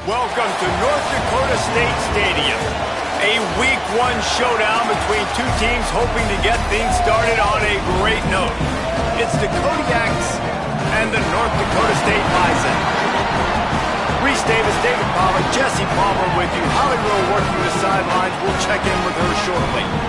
Welcome to North Dakota State Stadium. A Week 1 showdown between two teams hoping to get things started on a great note. It's the Kodiaks and the North Dakota State Bison. Reese Davis, David Palmer, Jesse Palmer with you. Holly Rowe working the sidelines. We'll check in with her shortly.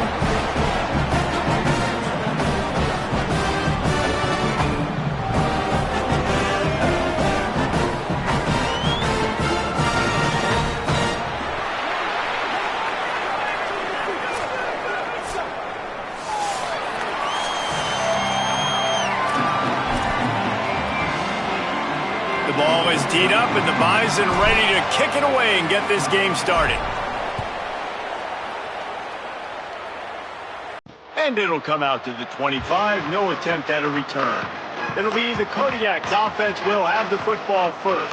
Ball is teed up, and the Bison ready to kick it away and get this game started. And it'll come out to the 25. No attempt at a return. It'll be the Kodiaks offense will have the football first.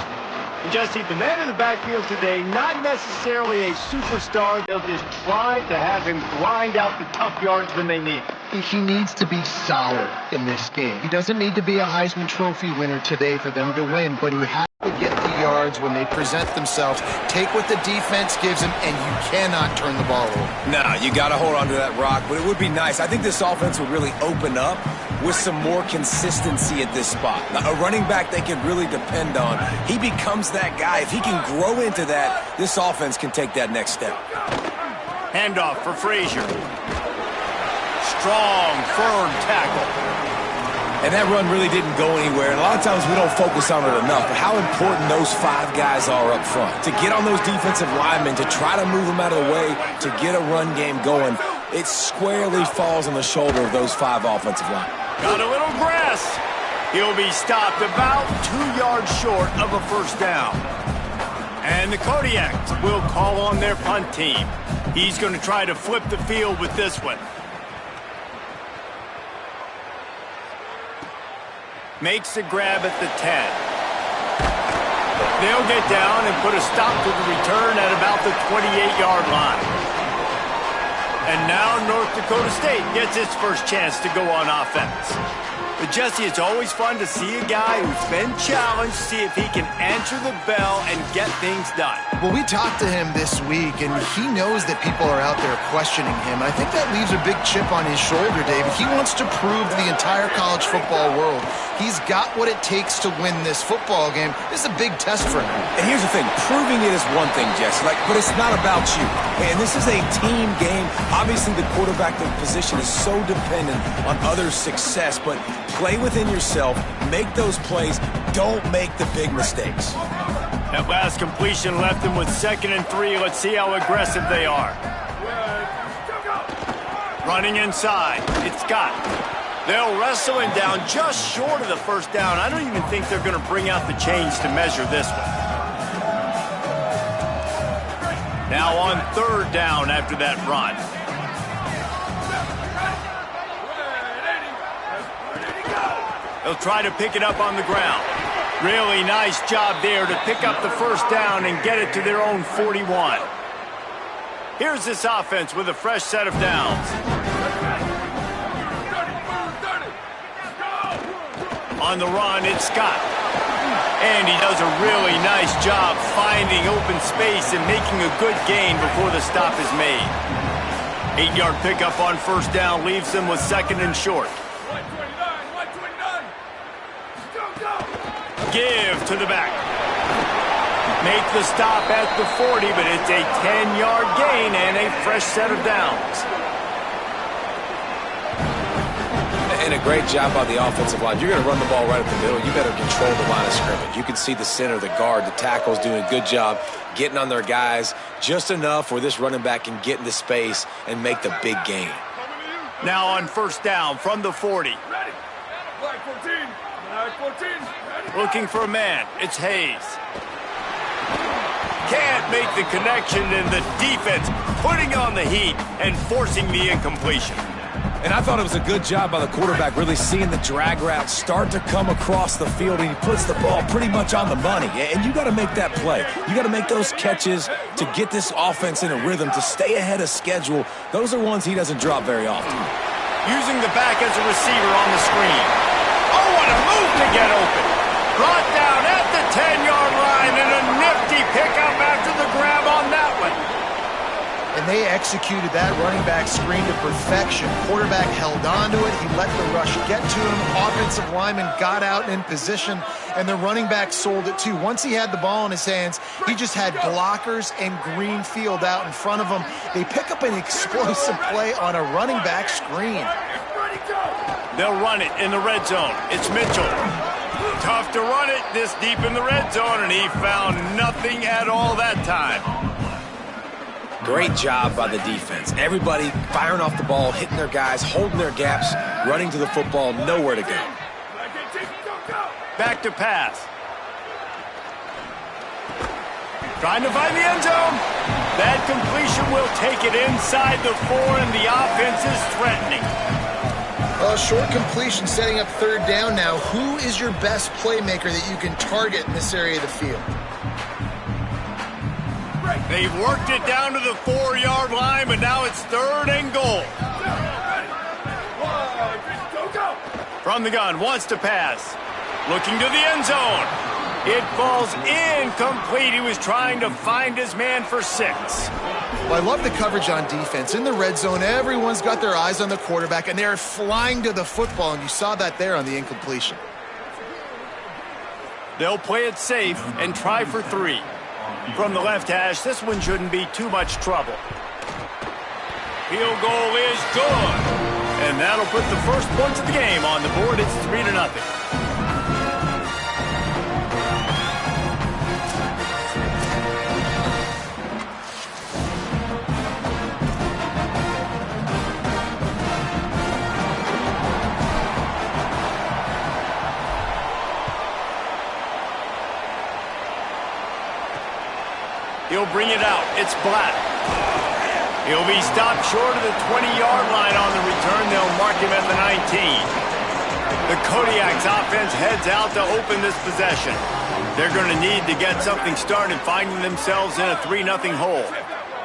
And Jesse, the man in the backfield today, not necessarily a superstar. They'll just try to have him grind out the tough yards when they need. He needs to be solid in this game. He doesn't need to be a Heisman Trophy winner today for them to win, but he has to get the yards when they present themselves. Take what the defense gives him, and you cannot turn the ball over. No, you got to hold on to that rock, but it would be nice. I think this offense would really open up with some more consistency at this spot. Now, a running back they can really depend on. He becomes that guy. If he can grow into that, this offense can take that next step. Handoff for Frazier. Strong, firm tackle. And that run really didn't go anywhere. And a lot of times we don't focus on it enough, but how important those five guys are up front. To get on those defensive linemen, to try to move them out of the way, to get a run game going, it squarely falls on the shoulder of those five offensive linemen. Got a little grass. He'll be stopped about 2 yards short of a first down. And the Kodiaks will call on their punt team. He's going to try to flip the field with this one. Makes the grab at the 10. They'll get down and put a stop to the return at about the 28-yard line. And now North Dakota State gets its first chance to go on offense. But Jesse, it's always fun to see a guy who's been challenged, see if he can answer the bell and get things done. Well, we talked to him this week, and he knows that people are out there questioning him. I think that leaves a big chip on his shoulder, David. He wants to prove to the entire college football world he's got what it takes to win this football game. This is a big test for him. And here's the thing. Proving it is one thing, Jesse, but it's not about you. And this is a team game. Obviously, the quarterback position is so dependent on others' success, but play within yourself, make those plays, don't make the big mistakes. That last completion left them with 2nd and 3. Let's see how aggressive they are. Running inside. It's Scott. They'll wrestle him down just short of the first down. I don't even think they're going to bring out the chains to measure this one. Now on 3rd down after that run. They'll try to pick it up on the ground. Really nice job there to pick up the first down and get it to their own 41. Here's this offense with a fresh set of downs. On the run, it's Scott. And he does a really nice job finding open space and making a good gain before the stop is made. 8-yard pickup on first down leaves them with 2nd and short. Give to the back. Make the stop at the 40, but it's a 10-yard gain and a fresh set of downs. And a great job by the offensive line. You're going to run the ball right at the middle. You better control the line of scrimmage. You can see the center, the guard, the tackles doing a good job getting on their guys just enough where this running back can get into space and make the big gain. Now on first down from the 40. Ready. Black 14. Black 14. Ready. Looking for a man. It's Hayes. Can't make the connection, and the defense putting on the heat and forcing the incompletion. And I thought it was a good job by the quarterback really seeing the drag route start to come across the field, and he puts the ball pretty much on the money. And you got to make that play. You got to make those catches to get this offense in a rhythm, to stay ahead of schedule. Those are ones he doesn't drop very often. Using the back as a receiver on the screen. Oh, what a move to get open. Brought down at the 10-yard line, and a nifty pickup after the grab on that one. And they executed that running back screen to perfection. Quarterback held on to it. He let the rush get to him. Offensive lineman got out in position, and the running back sold it too. Once he had the ball in his hands, he just had blockers and green field out in front of him. They pick up an explosive play on a running back screen. They'll run it in the red zone. It's Mitchell. Tough to run it this deep in the red zone, and he found nothing at all that time. Great job by the defense. Everybody firing off the ball, hitting their guys, holding their gaps, running to the football, nowhere to go. Back to pass. Trying to find the end zone. That completion will take it inside the 4, and the offense is threatening. Short completion setting up third down now. Who is your best playmaker that you can target in this area of the field? They've worked it down to the 4-yard line, but now it's 3rd and goal. From the gun, wants to pass. Looking to the end zone. It falls incomplete. He was trying to find his man for 6. Well, I love the coverage on defense. In the red zone, everyone's got their eyes on the quarterback, and they're flying to the football, and you saw that there on the incompletion. They'll play it safe and try for 3. From the left hash, this one shouldn't be too much trouble. Field goal is good. And that'll put the first points of the game on the board. It's 3-0. He'll bring it out. It's Black. He'll be stopped short of the 20-yard line on the return. They'll mark him at the 19. The Kodiak's offense heads out to open this possession. They're going to need to get something started, finding themselves in a 3-0 hole.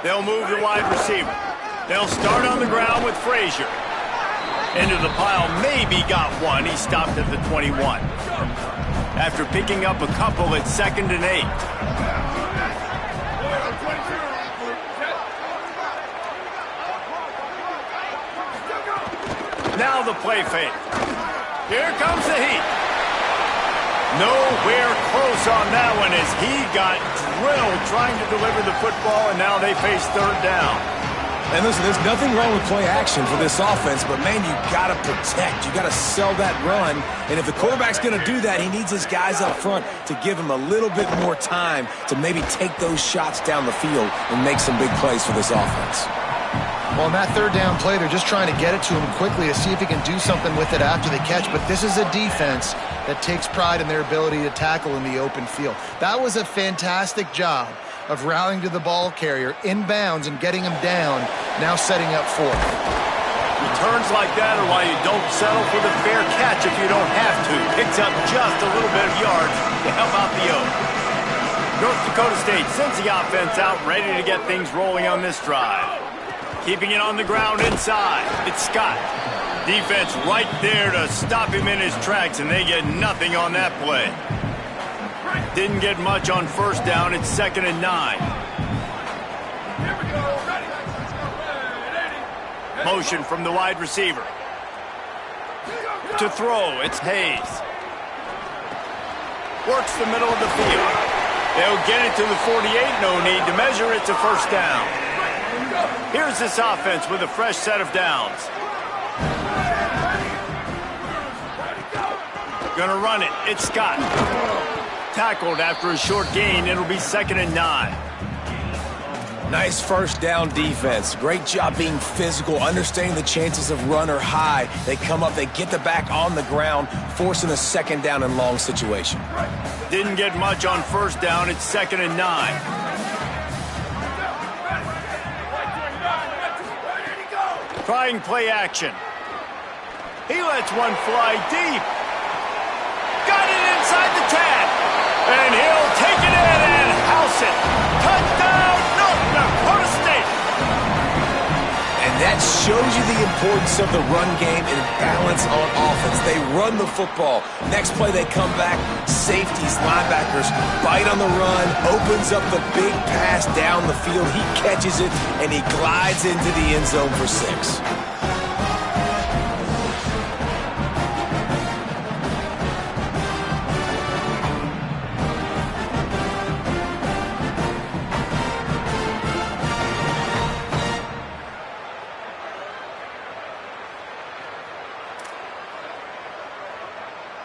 They'll move the wide receiver. They'll start on the ground with Frazier. Into the pile, maybe got one. He stopped at the 21. After picking up a couple, it's 2nd and 8. Now the play fake. Here comes the heat. Nowhere close on that one as he got drilled trying to deliver the football, and now they face 3rd down. And listen, there's nothing wrong with play action for this offense, but man, you got to protect. You got to sell that run. And if the quarterback's going to do that, he needs his guys up front to give him a little bit more time to maybe take those shots down the field and make some big plays for this offense. Well, on that 3rd down play, they're just trying to get it to him quickly to see if he can do something with it after the catch. But this is a defense that takes pride in their ability to tackle in the open field. That was a fantastic job of rallying to the ball carrier inbounds and getting him down, now setting up 4th. Returns like that are why you don't settle for the fair catch if you don't have to. Picks up just a little bit of yards to help out the Oak. North Dakota State sends the offense out, ready to get things rolling on this drive. Keeping it on the ground inside. It's Scott. Defense right there to stop him in his tracks, and they get nothing on that play. Didn't get much on 1st down. It's 2nd and 9. Motion from the wide receiver. To throw, it's Hayes. Works the middle of the field. They'll get it to the 48. No need to measure. It's a 1st down. Here's this offense with a fresh set of downs. Gonna run it. It's Scott. Tackled after a short gain. It'll be 2nd and 9. Nice 1st down defense. Great job being physical, understanding the chances of run are high. They come up, they get the back on the ground, forcing a 2nd down and long situation. Didn't get much on 1st down. It's 2nd and 9. Trying play action. He lets one fly deep. Got it inside the 10. And he'll take it in and house it. Touchdown, North Dakota State. And That shows you the importance of the run game and balance on offense. They run the football. Next play, they come back. Safeties, linebackers, bite on the run, opens up the big pass down the field. He catches it, and he glides into the end zone for 6.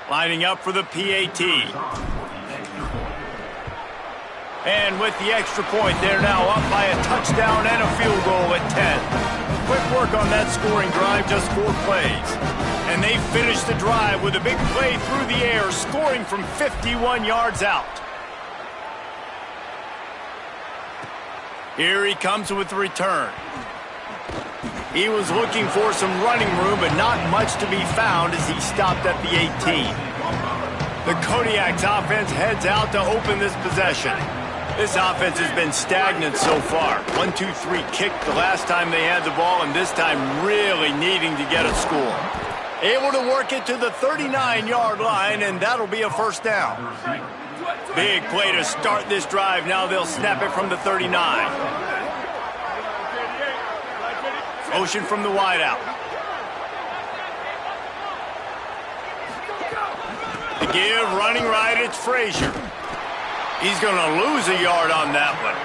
Lining up for the PAT. And with the extra point, they're now up by a touchdown and a field goal at 10. Quick work on that scoring drive, just 4 plays. And they finish the drive with a big play through the air, scoring from 51 yards out. Here he comes with the return. He was looking for some running room, but not much to be found as he stopped at the 18. The Kodiak's offense heads out to open this possession. This offense has been stagnant so far. 1-2-3 kick the last time they had the ball, and this time really needing to get a score. Able to work it to the 39-yard line, and that'll be a first down. Big play to start this drive. Now they'll snap it from the 39. Motion from the wideout. The give, running right, it's Frazier. He's going to lose a yard on that one.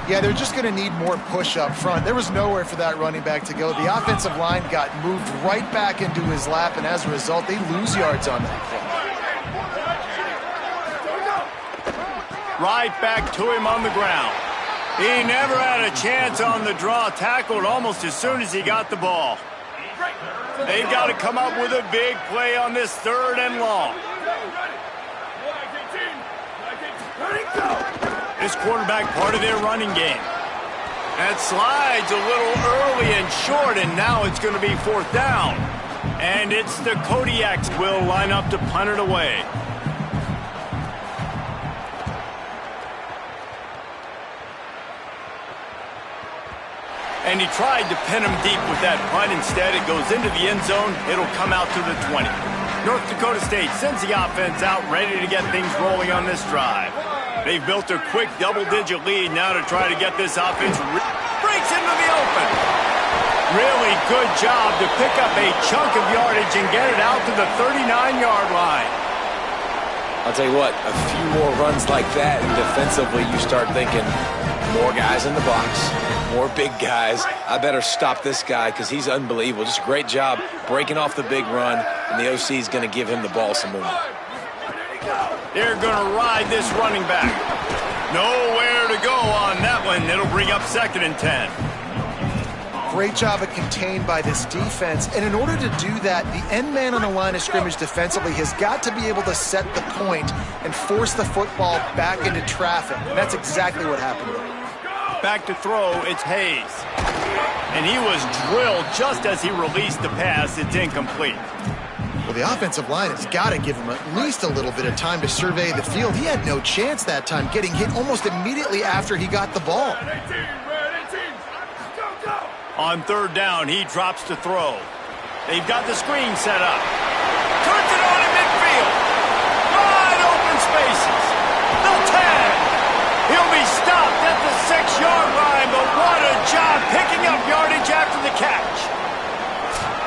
Yeah, they're just going to need more push up front. There was nowhere for that running back to go. The offensive line got moved right back into his lap, and as a result, they lose yards on that play. Right back to him on the ground. He never had a chance on the draw, tackled almost as soon as he got the ball. They've got to come up with a big play on this 3rd and long. This quarterback part of their running game. That slides a little early and short, and now it's going to be 4th down. And it's the Kodiaks will line up to punt it away. And he tried to pin him deep with that punt. Instead, it goes into the end zone. It'll come out to the 20. North Dakota State sends the offense out, ready to get things rolling on this drive. They've built a quick double-digit lead now to try to get this offense. Breaks into the open. Really good job to pick up a chunk of yardage and get it out to the 39-yard line. I'll tell you what, a few more runs like that, and defensively you start thinking, more guys in the box, more big guys. I better stop this guy because he's unbelievable. Just a great job breaking off the big run, and the OC is going to give him the ball some movement. They're going to ride this running back. Nowhere to go on that one. It'll bring up 2nd and 10. Great job of contained by this defense. And in order to do that, the end man on the line of scrimmage defensively has got to be able to set the point and force the football back into traffic. And that's exactly what happened there. Back to throw, it's Hayes. And he was drilled just as he released the pass. It's incomplete. Well, the offensive line has got to give him at least a little bit of time to survey the field. He had no chance that time, getting hit almost immediately after he got the ball. On 3rd down, he drops to throw. They've got the screen set up. Turns it on in midfield. Wide open spaces. The tag. He'll be stopped at the 6-yard line, but what a job picking up yardage after the catch.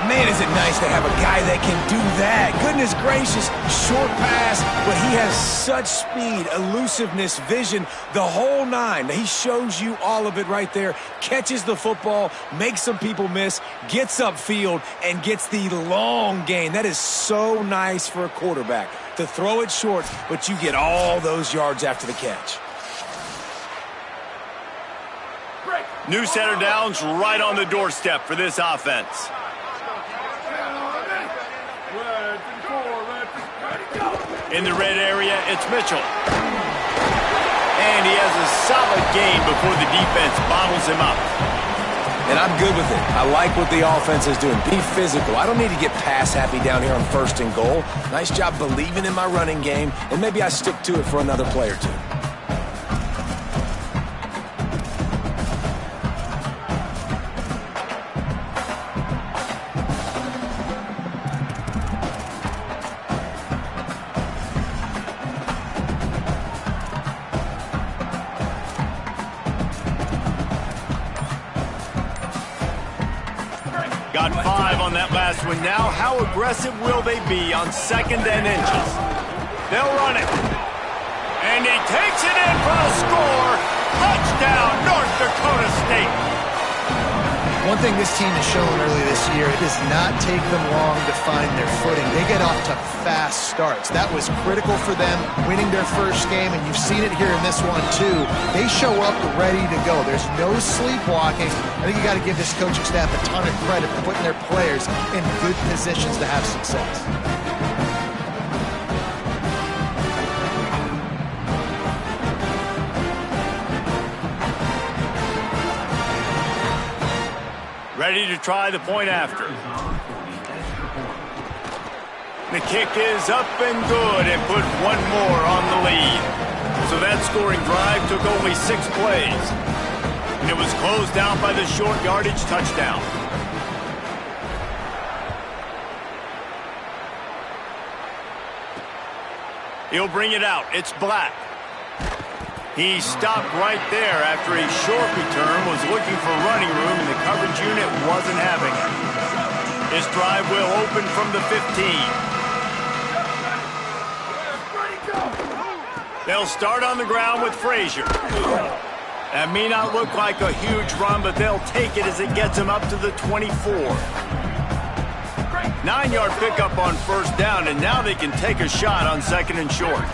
Man, is it nice to have a guy that can do that. Goodness gracious, short pass, but he has such speed, elusiveness, vision, the whole 9. He shows you all of it right there. Catches the football, makes some people miss, gets upfield, and gets the long gain. That is so nice for a quarterback to throw it short, but you get all those yards after the catch. New set of downs right on the doorstep for this offense. In the red area, it's Mitchell. And he has a solid gain before the defense bottles him up. And I'm good with it. I like what the offense is doing. Be physical. I don't need to get pass happy down here on 1st and goal. Nice job believing in my running game, and maybe I stick to it for another play or two. drive on that last one. Now, how aggressive will they be on 2nd and inches? They'll run it. And he takes it in for a score. Touchdown, North Dakota State. One thing this team has shown early this year, it does not take them long to find their footing. They get off to fast starts. That was critical for them, winning their first game, and you've seen it here in this one too. They show up ready to go. There's no sleepwalking. I think you got to give this coaching staff a ton of credit for putting their players in good positions to have success. Ready to try the point after. The kick is up and good and put one more on the lead. So that scoring drive took only 6 plays. And it was closed out by the short yardage touchdown. He'll bring it out. It's Black. He stopped right there after a short return, was looking for running room, and the coverage unit wasn't having it. His drive will open from the 15. They'll start on the ground with Frazier. That may not look like a huge run, but they'll take it as it gets them up to the 24. 9-yard pickup on 1st down, and now they can take a shot on 2nd and short.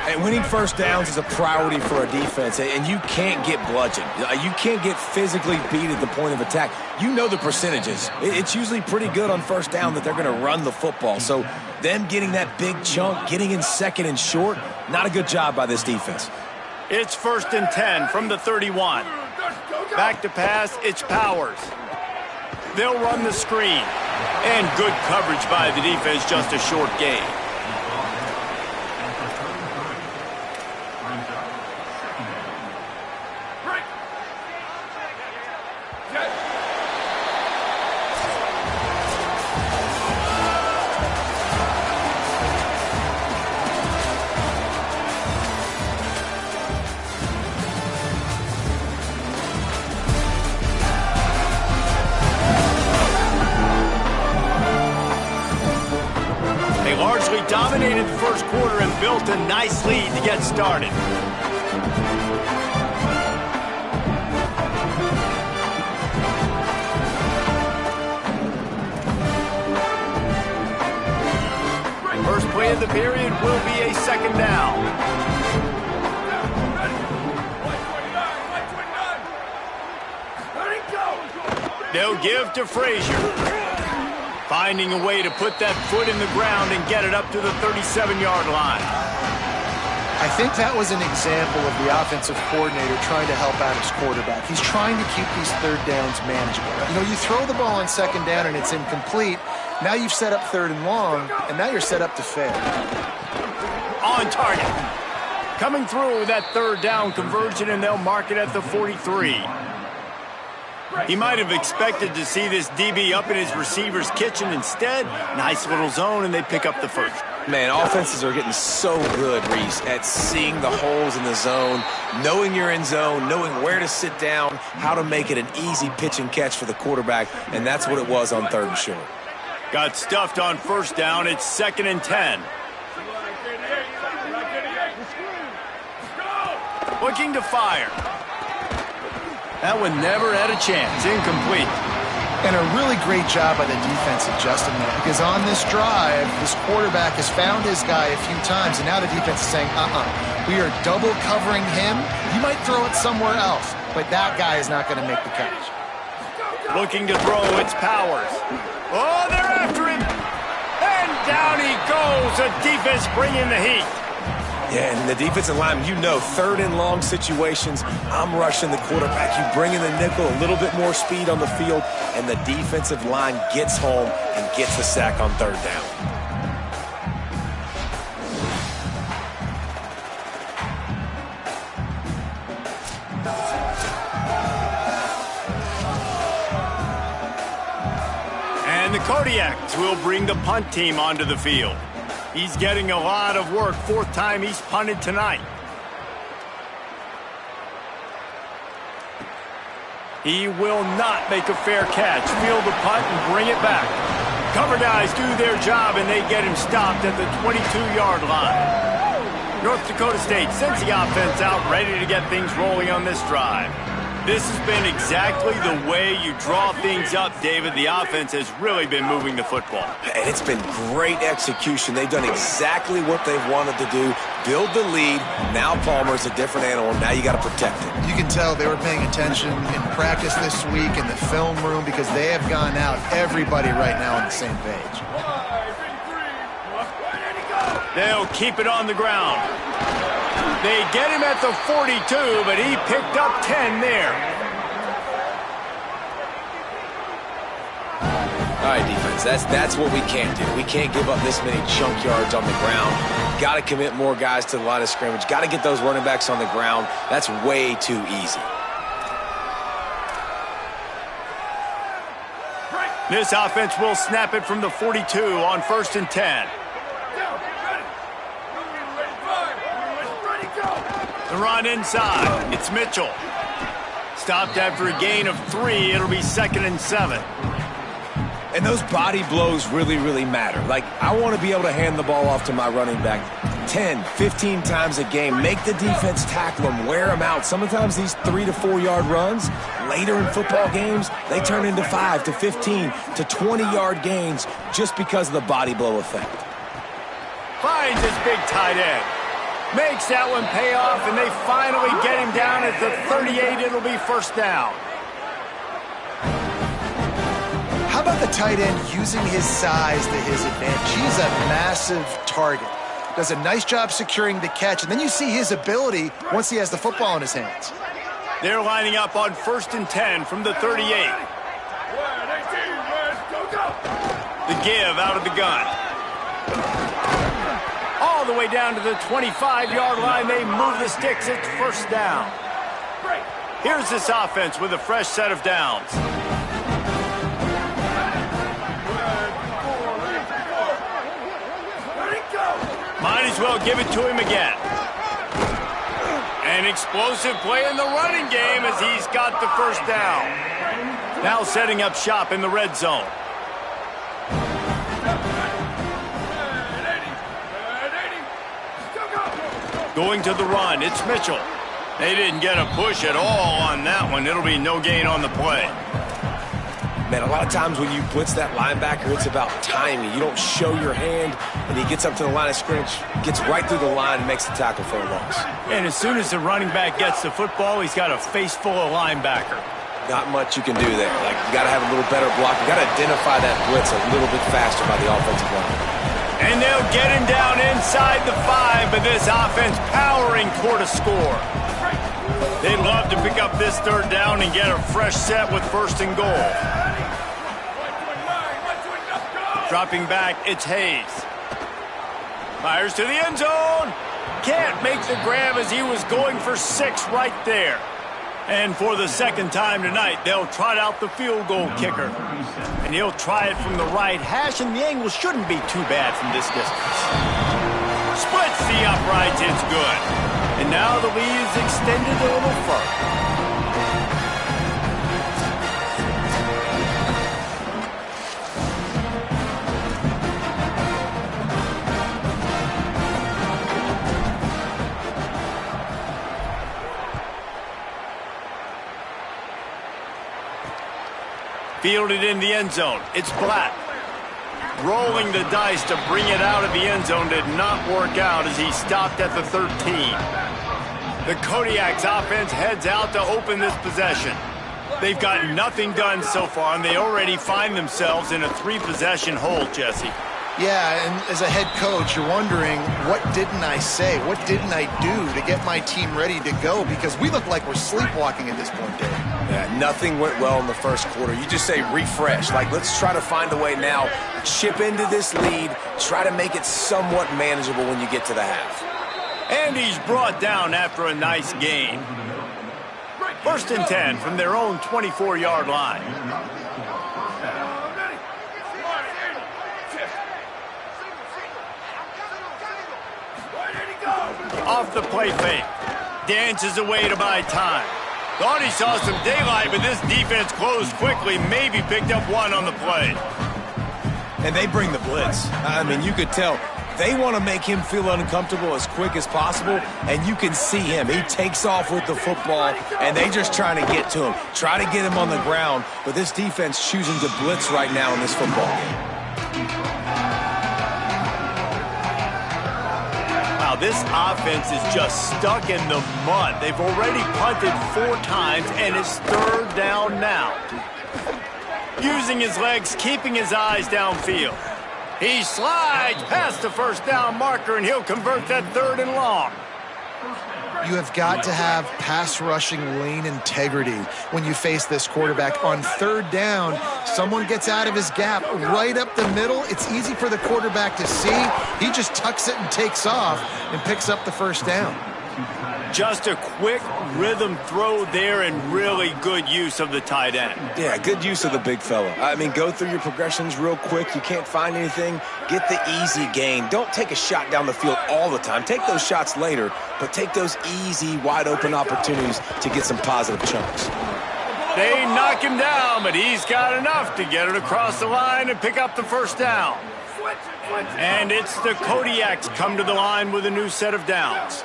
And winning 1st downs is a priority for a defense, and you can't get bludgeoned. You can't get physically beat at the point of attack. You know the percentages. It's usually pretty good on 1st down that they're going to run the football. So them getting that big chunk, getting in 2nd and short, not a good job by this defense. It's 1st and 10 from the 31. Back to pass, it's Powers. They'll run the screen. And good coverage by the defense, just a short gain. Dominated the first quarter and built a nice lead to get started. First play of the period will be a 2nd down. They'll give to Frazier. Finding a way to put that foot in the ground and get it up to the 37-yard line. I think that was an example of the offensive coordinator trying to help out his quarterback. He's trying to keep these 3rd downs manageable. You know, you throw the ball on 2nd down and it's incomplete. Now you've set up 3rd and long, and now you're set up to fail. On target. Coming through with that 3rd down conversion, and they'll mark it at the 43. He might have expected to see this DB up in his receiver's kitchen. Instead, nice little zone, and they pick up the 1st. Man, offenses are getting so good, Reese, at seeing the holes in the zone, knowing you're in zone, knowing where to sit down, how to make it an easy pitch and catch for the quarterback, and that's what it was on 3rd and short. Got stuffed on 1st down. It's 2nd and 10. Looking to fire. That one never had a chance. Incomplete. And a really great job by the defense adjusting that, because on this drive, this quarterback has found his guy a few times, and now the defense is saying, we are double covering him. You might throw it somewhere else, but that guy is not going to make the catch. Looking to throw, it's Powers. Oh, they're after him. And down he goes. The defense bringing the heat. Yeah, and the defensive lineman, you know, 3rd and long situations, I'm rushing the quarterback. You bring in the nickel, a little bit more speed on the field, and the defensive line gets home and gets the sack on 3rd down. And the Kodiaks will bring the punt team onto the field. He's getting a lot of work. 4th time he's punted tonight. He will not make a fair catch. Field the punt and bring it back. Cover guys do their job, and they get him stopped at the 22-yard line. North Dakota State sends the offense out, ready to get things rolling on this drive. This has been exactly the way you draw things up, David. The offense has really been moving the football. And it's been great execution. They've done exactly what they've wanted to do, build the lead. Now Palmer's a different animal. Now you got to protect it. You can tell they were paying attention in practice this week in the film room because they have gone out, everybody right now on the same page. They'll keep it on the ground. They get him at the 42, but he picked up 10 there. All right, defense, that's what we can't do. We can't give up this many chunk yards on the ground. Got to commit more guys to the line of scrimmage. Got to get those running backs on the ground. That's way too easy. This offense will snap it from the 42 on 1st and 10. The run inside. It's Mitchell. Stopped after a gain of 3. It'll be 2nd and 7. And those body blows really, really matter. Like, I want to be able to hand the ball off to my running back 10, 15 times a game. Make the defense tackle them, wear them out. Sometimes these 3 to 4 yard runs, later in football games, they turn into 5 to 15 to 20-yard gains just because of the body blow effect. Finds his big tight end. Makes that one pay off, and they finally get him down at the 38. It'll be 1st down. How about the tight end using his size to his advantage? He's a massive target. Does a nice job securing the catch, and then you see his ability once he has the football in his hands. They're lining up on 1st and 10 from the 38. The give out of the gun. All the way down to the 25-yard line. They move the sticks. It's 1st down. Here's this offense with a fresh set of downs. Might as well give it to him again. An explosive play in the running game as he's got the 1st down. Now setting up shop in the red zone. Going to the run, it's Mitchell. They didn't get a push at all on that one. It'll be no gain on the play. Man, a lot of times when you blitz that linebacker, it's about timing. You don't show your hand, and he gets up to the line of scrimmage, gets right through the line, and makes the tackle for a loss. And as soon as the running back gets the football, he's got a face full of linebacker. Not much you can do there. Like, you got to have a little better block. You got to identify that blitz a little bit faster by the offensive line. And they'll get him down inside the 5, but this offense powering toward a score. They'd love to pick up this 3rd down and get a fresh set with 1st and goal. Dropping back, it's Hayes. Fires to the end zone. Can't make the grab as he was going for 6 right there. And for the 2nd time tonight, they'll trot out the field goal kicker. And he'll try it from the right hash, and the angle shouldn't be too bad from this distance. Splits the uprights, it's good. And now the lead is extended a little further. Fielded in the end zone. It's Black. Rolling the dice to bring it out of the end zone did not work out as he stopped at the 13. The Kodiak's offense heads out to open this possession. They've got nothing done so far, and they already find themselves in a 3-possession hole, Jesse. Yeah, and as a head coach, you're wondering, what didn't I say? What didn't I do to get my team ready to go? Because we look like we're sleepwalking at this point, Dave. Yeah, nothing went well in the 1st quarter. You just say refresh. Like, let's try to find a way now, chip into this lead, try to make it somewhat manageable when you get to the half. And he's brought down after a nice gain. 1st and 10 from their own 24-yard line. Off the play fake. Dances away to buy time. Thought he saw some daylight, but this defense closed quickly. Maybe picked up 1 on the play. And they bring the blitz. I mean, you could tell they want to make him feel uncomfortable as quick as possible, and you can see him. He takes off with the football, and they just trying to get to him, try to get him on the ground, but this defense choosing to blitz right now in this football game. Wow, this offense is just stuck in the mud. They've already punted 4 times, and it's 3rd down now. Using his legs, keeping his eyes downfield. He slides past the 1st down marker, and he'll convert that 3rd and long. You have got to have pass rushing lane integrity when you face this quarterback. On 3rd down, someone gets out of his gap right up the middle. It's easy for the quarterback to see. He just tucks it and takes off and picks up the 1st down. Just a quick rhythm throw there and really good use of the tight end. Yeah, good use of the big fella. I mean, go through your progressions real quick. You can't find anything. Get the easy gain. Don't take a shot down the field all the time. Take those shots later, but take those easy, wide-open opportunities to get some positive chunks. They knock him down, but he's got enough to get it across the line and pick up the 1st down. And it's the Kodiaks come to the line with a new set of downs.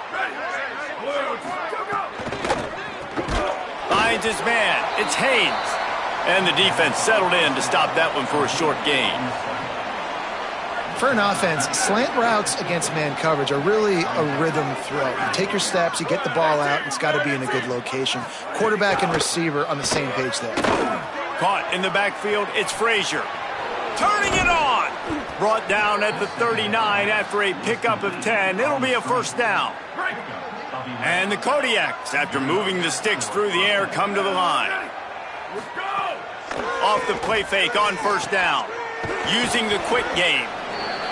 Finds his man. It's Haynes. And the defense settled in to stop that one for a short gain. For an offense, slant routes against man coverage are really a rhythm throw. You take your steps, you get the ball out, and it's got to be in a good location. Quarterback and receiver on the same page there. Caught in the backfield, it's Frazier. Turning it on. Brought down at the 39 after a pickup of 10. It'll be a 1st down. And the Kodiaks, after moving the sticks through the air, come to the line. Off the play fake on 1st down. Using the quick game.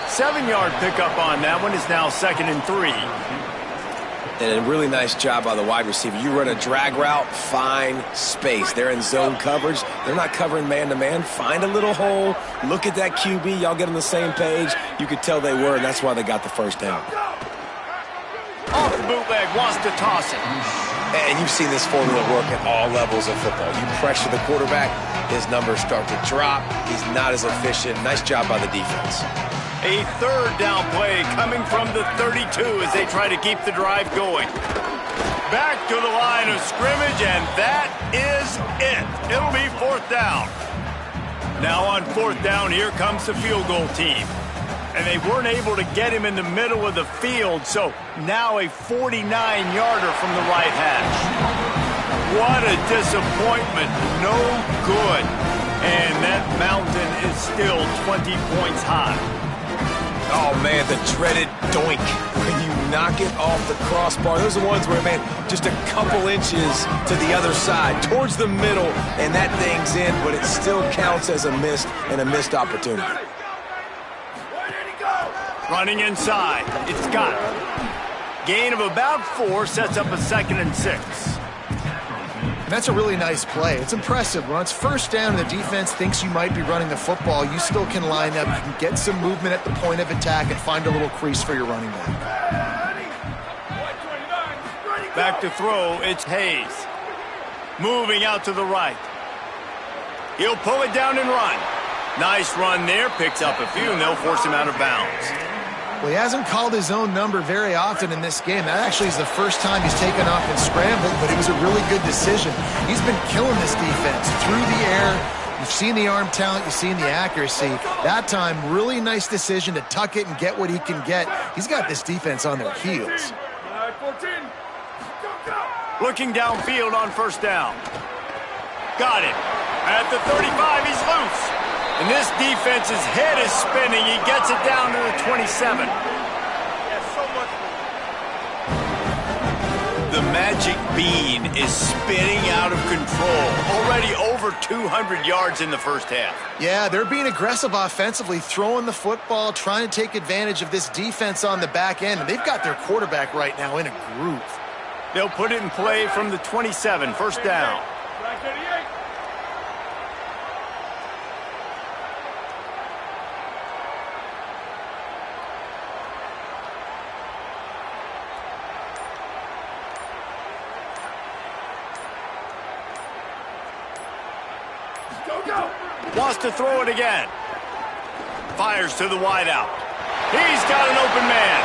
7-yard pickup on that one is now 2nd and 3. And a really nice job by the wide receiver. You run a drag route, find space. They're in zone coverage. They're not covering man-to-man. Find a little hole. Look at that QB. Y'all get on the same page. You could tell they were, and that's why they got the 1st down. Off the bootleg, wants to toss it. And you've seen this formula work at all levels of football. You pressure the quarterback, his numbers start to drop. He's not as efficient. Nice job by the defense. A 3rd down play coming from the 32 as they try to keep the drive going. Back to the line of scrimmage, and that is it. It'll be 4th down. Now on 4th down, here comes the field goal team. And they weren't able to get him in the middle of the field, so now a 49-yarder from the right hash. What a disappointment. No good. And that mountain is still 20 points high. Oh, man, the dreaded doink. When you knock it off the crossbar. Those are the ones where, man, just a couple inches to the other side, towards the middle, and that thing's in, but it still counts as a missed opportunity. Running inside. It's got it. Gain of about 4 sets up a 2nd and 6. And that's a really nice play. It's impressive. When it's 1st down and the defense thinks you might be running the football, you still can line up. You can get some movement at the point of attack and find a little crease for your running back. Back to throw, it's Hayes. Moving out to the right. He'll pull it down and run. Nice run there, picks up a few, and they'll force him out of bounds. Well, he hasn't called his own number very often in this game. That actually is the first time he's taken off and scrambled, but it was a really good decision. He's been killing this defense through the air. You've seen the arm talent, you've seen the accuracy. That time, really nice decision to tuck it and get what he can get. He's got this defense on their heels. Looking downfield on 1st down. Got it. At the 35, he's loose. And this defense's head is spinning. He gets it down to the 27. The magic bean is spinning out of control. Already over 200 yards in the 1st half. Yeah, they're being aggressive offensively, throwing the football, trying to take advantage of this defense on the back end. And they've got their quarterback right now in a groove. They'll put it in play from the 27, 1st down. Wants to throw it again. fires to the wideout. He's got an open man.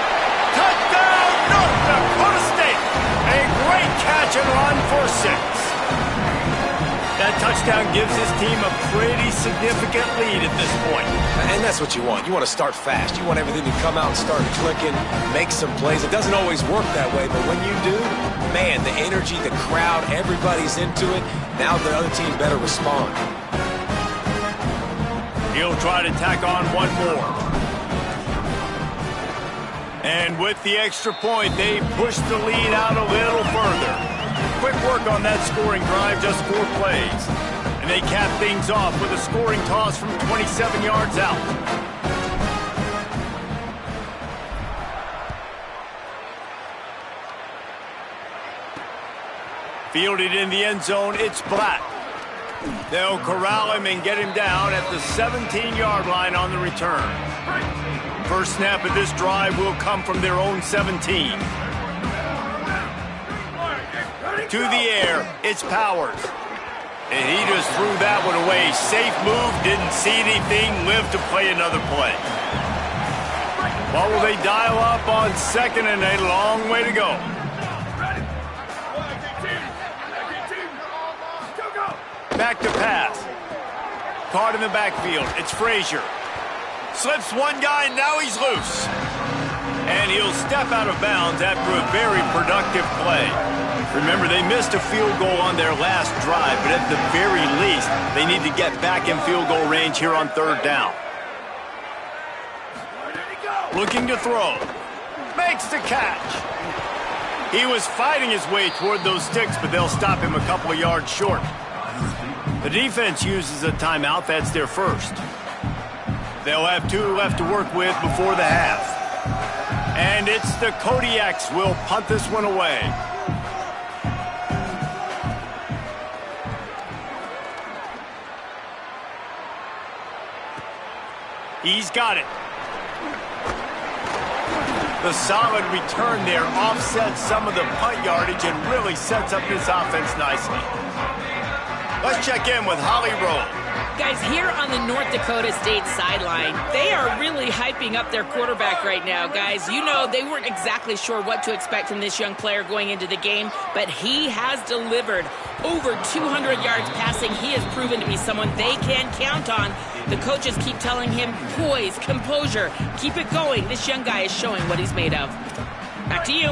Touchdown, North Dakota State. A great catch and run for 6. That touchdown gives his team a pretty significant lead at this point. And that's what you want. You want to start fast. You want everything to come out and start clicking, make some plays. It doesn't always work that way, but when you do, man, the energy, the crowd, everybody's into it. Now the other team better respond. He'll try to tack on one more. And with the extra point, they push the lead out a little further. Quick work on that scoring drive, just 4 plays. And they cap things off with a scoring toss from 27 yards out. Fielded in the end zone, it's Black. They'll corral him and get him down at the 17-yard line on the return. First snap of this drive will come from their own 17. To the air, it's Powers. And he just threw that one away. Safe move, didn't see anything, lived to play another play. What will they dial up on second and a long way to go? Back to pass. Caught in the backfield, it's Frazier. Slips one guy, and now he's loose. And he'll step out of bounds after a very productive play. Remember, they missed a field goal on their last drive, but at the very least, they need to get back in field goal range here on 3rd down. Looking to throw. Makes the catch. He was fighting his way toward those sticks, but they'll stop him a couple of yards short. The defense uses a timeout. That's their first. They'll have 2 left to work with before the half. And it's the Kodiaks will punt this one away. He's got it. The solid return there offsets some of the punt yardage and really sets up this offense nicely. Let's check in with Holly Rowe. Guys, here on the North Dakota State sideline, they are really hyping up their quarterback right now, guys. You know, they weren't exactly sure what to expect from this young player going into the game, but he has delivered over 200 yards passing. He has proven to be someone they can count on. The coaches keep telling him, poise, composure, keep it going. This young guy is showing what he's made of. Back to you.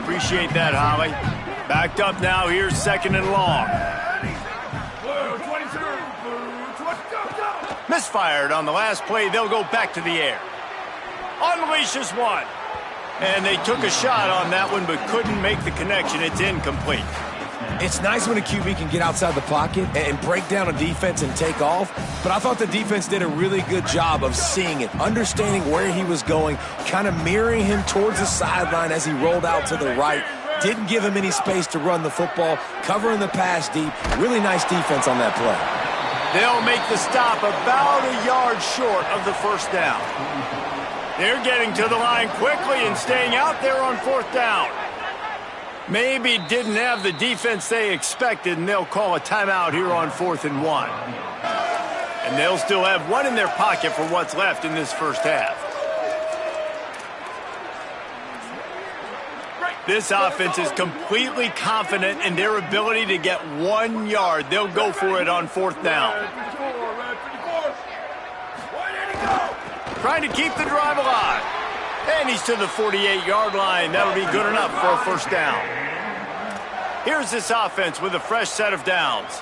Appreciate that, Holly. Backed up now. Here's 2nd and long. Misfired on the last play. They'll go back to the air. Unleashes one. And they took a shot on that one, but couldn't make the connection. It's incomplete. It's nice when a QB can get outside the pocket and break down a defense and take off, but I thought the defense did a really good job of seeing it, understanding where he was going, kind of mirroring him towards the sideline as he rolled out to the right. Didn't give him any space to run the football, covering the pass deep. Really nice defense on that play. They'll make the stop about a yard short of the first down. They're getting to the line quickly and staying out there on 4th down. Maybe didn't have the defense they expected, and they'll call a timeout here on 4th and 1. And they'll still have one in their pocket for what's left in this first half. This offense is completely confident in their ability to get 1 yard. They'll go for it on 4th down. Trying to keep the drive alive. And he's to the 48-yard line. That'll be good enough for a first down. Here's this offense with a fresh set of downs.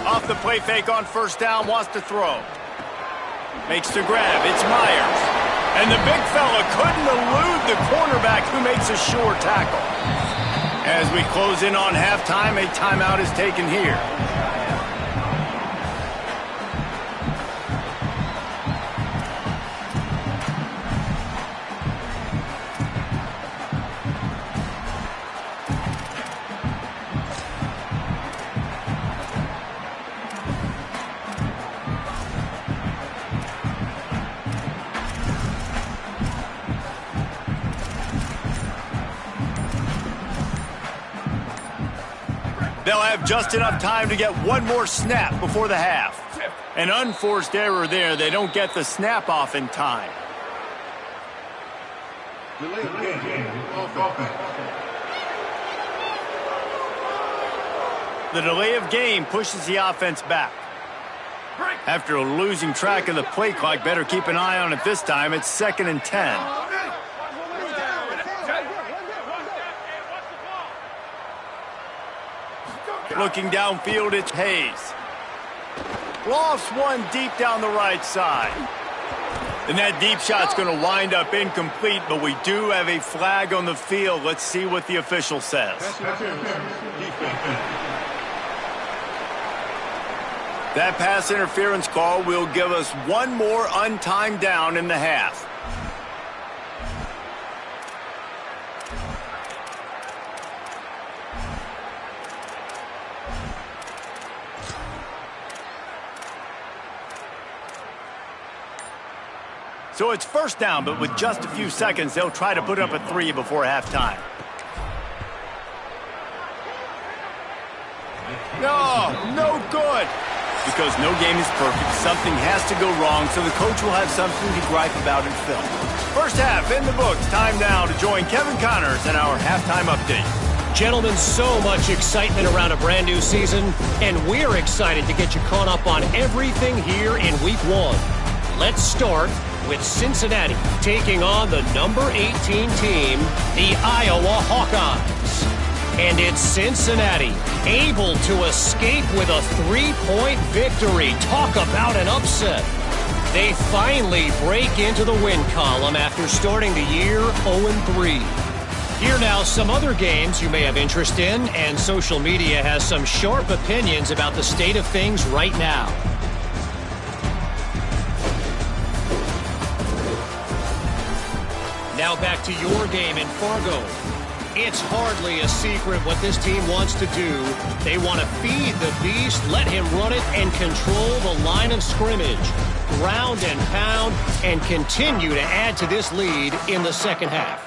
Off the play fake on first down, wants to throw. Makes the grab. It's Myers. And the big fella couldn't elude the cornerback who makes a sure tackle. As we close in on halftime, a timeout is taken here. They'll have just enough time to get one more snap before the half. An unforced error there. They don't get the snap off in time. The delay of game pushes the offense back. After losing track of the play clock, better keep an eye on it this time. It's 2nd and 10. Looking downfield, it's Hayes. Lofts one deep down the right side. And that deep shot's going to wind up incomplete, but we do have a flag on the field. Let's see what the official says. That pass interference call will give us one more untimed down in the half. So it's first down, but with just a few seconds, they'll try to put up a 3 before halftime. No good. Because no game is perfect, something has to go wrong, so the coach will have something to gripe about in film. First half in the books. Time now to join Kevin Connors in our halftime update. Gentlemen, so much excitement around a brand new season, and we're excited to get you caught up on everything here in Week 1. Let's start with Cincinnati taking on the number 18 team, the Iowa Hawkeyes. And it's Cincinnati able to escape with a 3-point victory. Talk about an upset. They finally break into the win column after starting the year 0-3. Here now some other games you may have interest in, and social media has some sharp opinions about the state of things right now. Now back to your game in Fargo. It's hardly a secret what this team wants to do. They want to feed the beast, let him run it, and control the line of scrimmage. Ground and pound, and continue to add to this lead in the second half.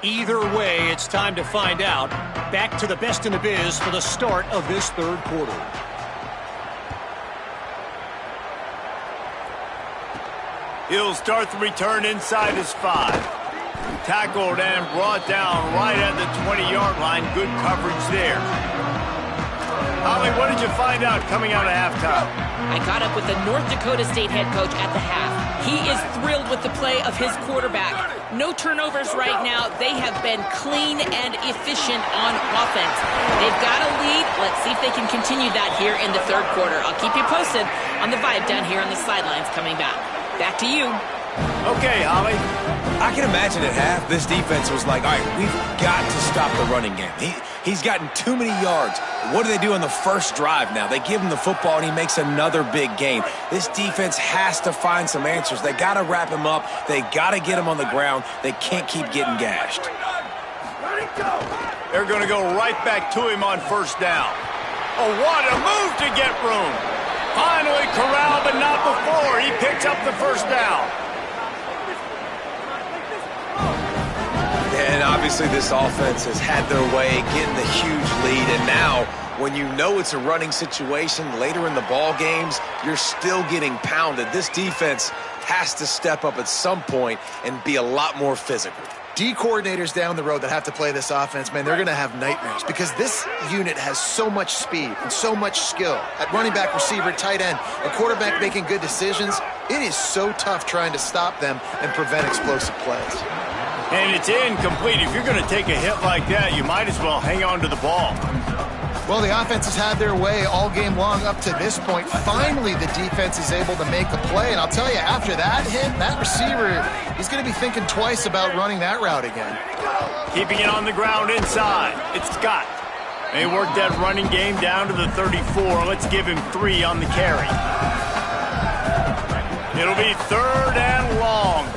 Either way, it's time to find out. Back to the best in the biz for the start of this third quarter. He'll start the return inside his 5. Tackled and brought down right at the 20-yard line. Good coverage there. Holly, what did you find out coming out of halftime? I caught up with the North Dakota State head coach at the half. He is thrilled with the play of his quarterback. No turnovers right now. They have been clean and efficient on offense. They've got a lead. Let's see if they can continue that here in the third quarter. I'll keep you posted on the vibe down here on the sidelines coming back. Back to you. Okay, Holly. I can imagine at half, this defense was like, all right, we've got to stop the running game. He's gotten too many yards. What do they do on the first drive now? They give him the football, and he makes another big game. This defense has to find some answers. They got to wrap him up. They got to get him on the ground. They can't keep getting gashed. They're going to go right back to him on first down. Oh, what a move to get room. Finally corralled, but not before. He picks up the first down. And obviously this offense has had their way getting the huge lead. And now when you know it's a running situation later in the ball games, you're still getting pounded. This defense has to step up at some point and be a lot more physical. D coordinators down the road that have to play this offense, man, they're going to have nightmares because this unit has so much speed and so much skill at running back, receiver, tight end, a quarterback making good decisions. It is so tough trying to stop them and prevent explosive plays. And it's incomplete. If you're going to take a hit like that, you might as well hang on to the ball. Well, the offense has had their way all game long up to this point. Finally, the defense is able to make a play. And I'll tell you, after that hit, that receiver, he's going to be thinking twice about running that route again. Keeping it on the ground inside. It's Scott. They worked that running game down to the 34. Let's give him 3 on the carry. It'll be 3rd and long.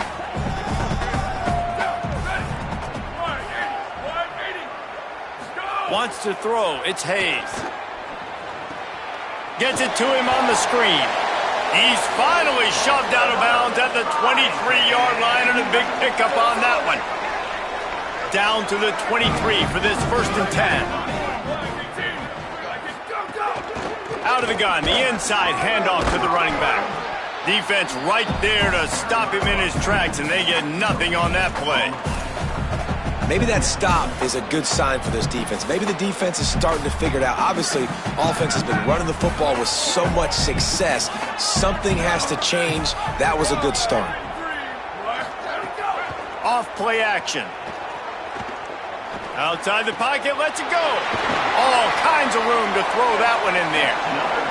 Wants to throw. It's Hayes. Gets it to him on the screen. He's finally shoved out of bounds at the 23-yard line, and a big pickup on that one. Down to the 23 for this 1st and 10. Out of the gun, the inside handoff to the running back. Defense right there to stop him in his tracks, and they get nothing on that play. Maybe that stop is a good sign for this defense. Maybe the defense is starting to figure it out. Obviously, offense has been running the football with so much success. Something has to change. That was a good start. Off play action. Outside the pocket, lets it go. All kinds of room to throw that one in there.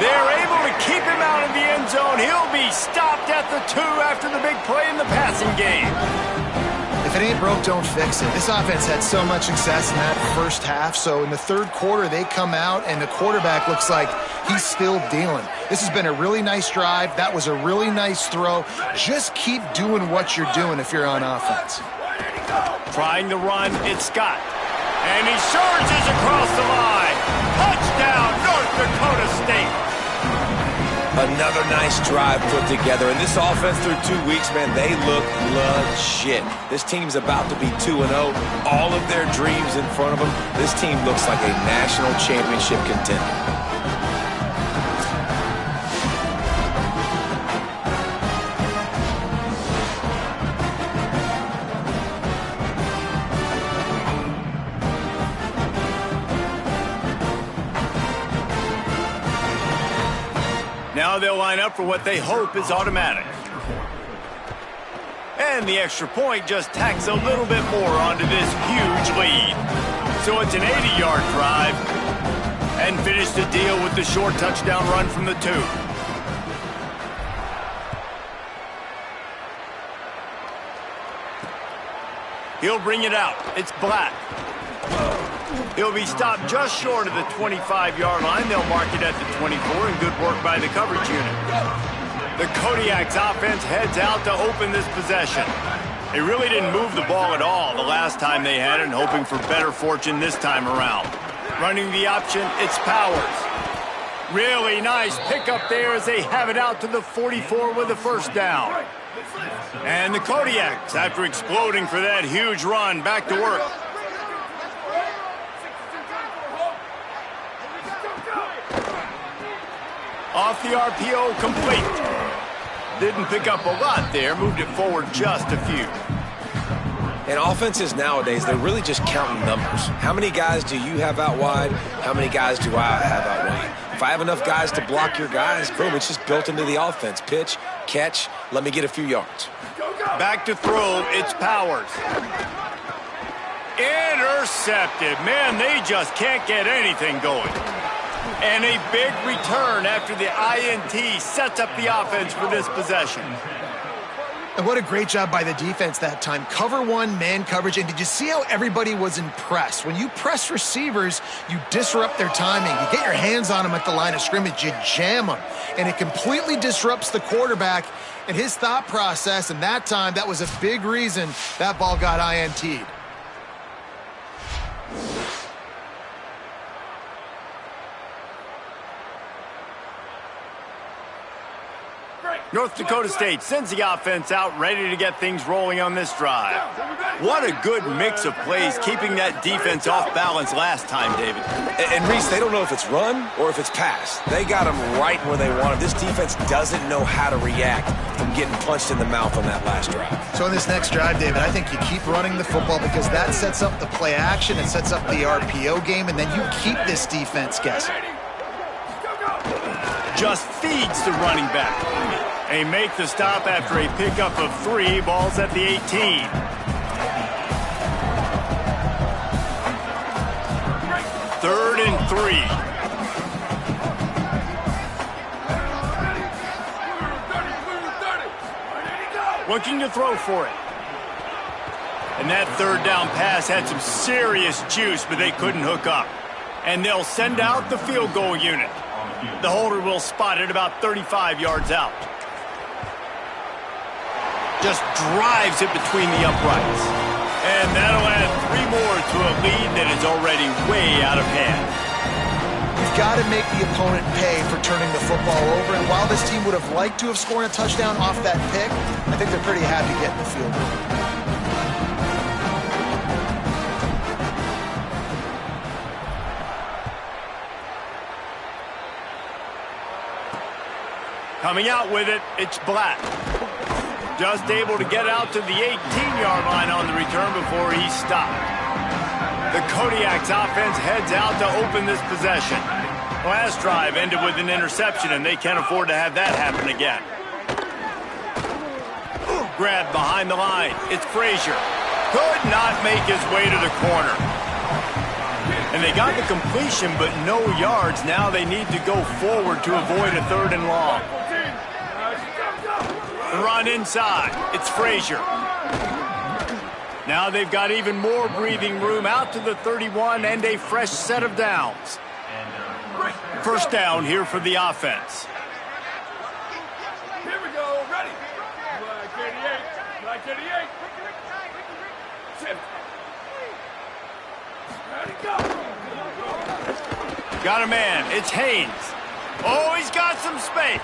They're able to keep him out of the end zone. He'll be stopped at the 2 after the big play in the passing game. If it ain't broke, don't fix it. This offense had so much success in that first half, so in the third quarter, they come out, and the quarterback looks like he's still dealing. This has been a really nice drive. That was a really nice throw. Just keep doing what you're doing if you're on offense. Trying to run, it's Scott. And he surges across the line. Touchdown, North Dakota State. Another nice drive put together. And this offense through 2 weeks, man, they look legit. This team's about to be 2-0. All of their dreams in front of them. This team looks like a national championship contender. Now they'll line up for what they hope is automatic. And the extra point just tacks a little bit more onto this huge lead. So it's an 80-yard drive. And finish the deal with the short touchdown run from the 2. He'll bring it out. It's Black. He'll be stopped just short of the 25-yard line. They'll mark it at the 24, and good work by the coverage unit. The Kodiak's offense heads out to open this possession. They really didn't move the ball at all the last time they had it, and hoping for better fortune this time around. Running the option, it's Powers. Really nice pickup there as they have it out to the 44 with the first down. And the Kodiaks, after exploding for that huge run, back to work. Off the RPO, complete. Didn't pick up a lot there, moved it forward just a few. And offenses nowadays, they're really just counting numbers. How many guys do you have out wide? How many guys do I have out wide? If I have enough guys to block your guys, boom, it's just built into the offense. Pitch, catch, let me get a few yards. Back to throw, it's Powers. Intercepted. Man, they just can't get anything going. And a big return after the INT sets up the offense for this possession. And what a great job by the defense that time. Cover one, man coverage. And did you see how everybody was impressed? When you press receivers, you disrupt their timing. You get your hands on them at the line of scrimmage. You jam them. And it completely disrupts the quarterback and his thought process. And that time, that was a big reason that ball got INT'd. North Dakota State sends the offense out, ready to get things rolling on this drive. What a good mix of plays, keeping that defense off balance last time, David. And Reese, they don't know if it's run or if it's pass. They got them right where they want them. This defense doesn't know how to react from getting punched in the mouth on that last drive. So in this next drive, David, I think you keep running the football because that sets up the play action, it sets up the RPO game, and then you keep this defense guessing. Just feeds the running back. They make the stop after a pickup of 3, balls at the 18. Third and 3. Looking to throw for it. And that third down pass had some serious juice, but they couldn't hook up. And they'll send out the field goal unit. The holder will spot it about 35 yards out. Just drives it between the uprights. And that'll add 3 more to a lead that is already way out of hand. You've got to make the opponent pay for turning the football over. And while this team would have liked to have scored a touchdown off that pick, I think they're pretty happy getting the field goal. Coming out with it, it's Black. Just able to get out to the 18-yard line on the return before he stopped. The Kodiaks offense heads out to open this possession. Last drive ended with an interception, and they can't afford to have that happen again. Grabbed behind the line. It's Frazier. Could not make his way to the corner. And they got the completion, but no yards. Now they need to go forward to avoid a 3rd and long. Run inside. It's Frazier. Now they've got even more breathing room out to the 31 and a fresh set of downs. First down here for the offense. Here we go. Ready. Black 88. Black 88. Shift. Ready, go. Got a man. It's Haynes. Oh, he's got some space.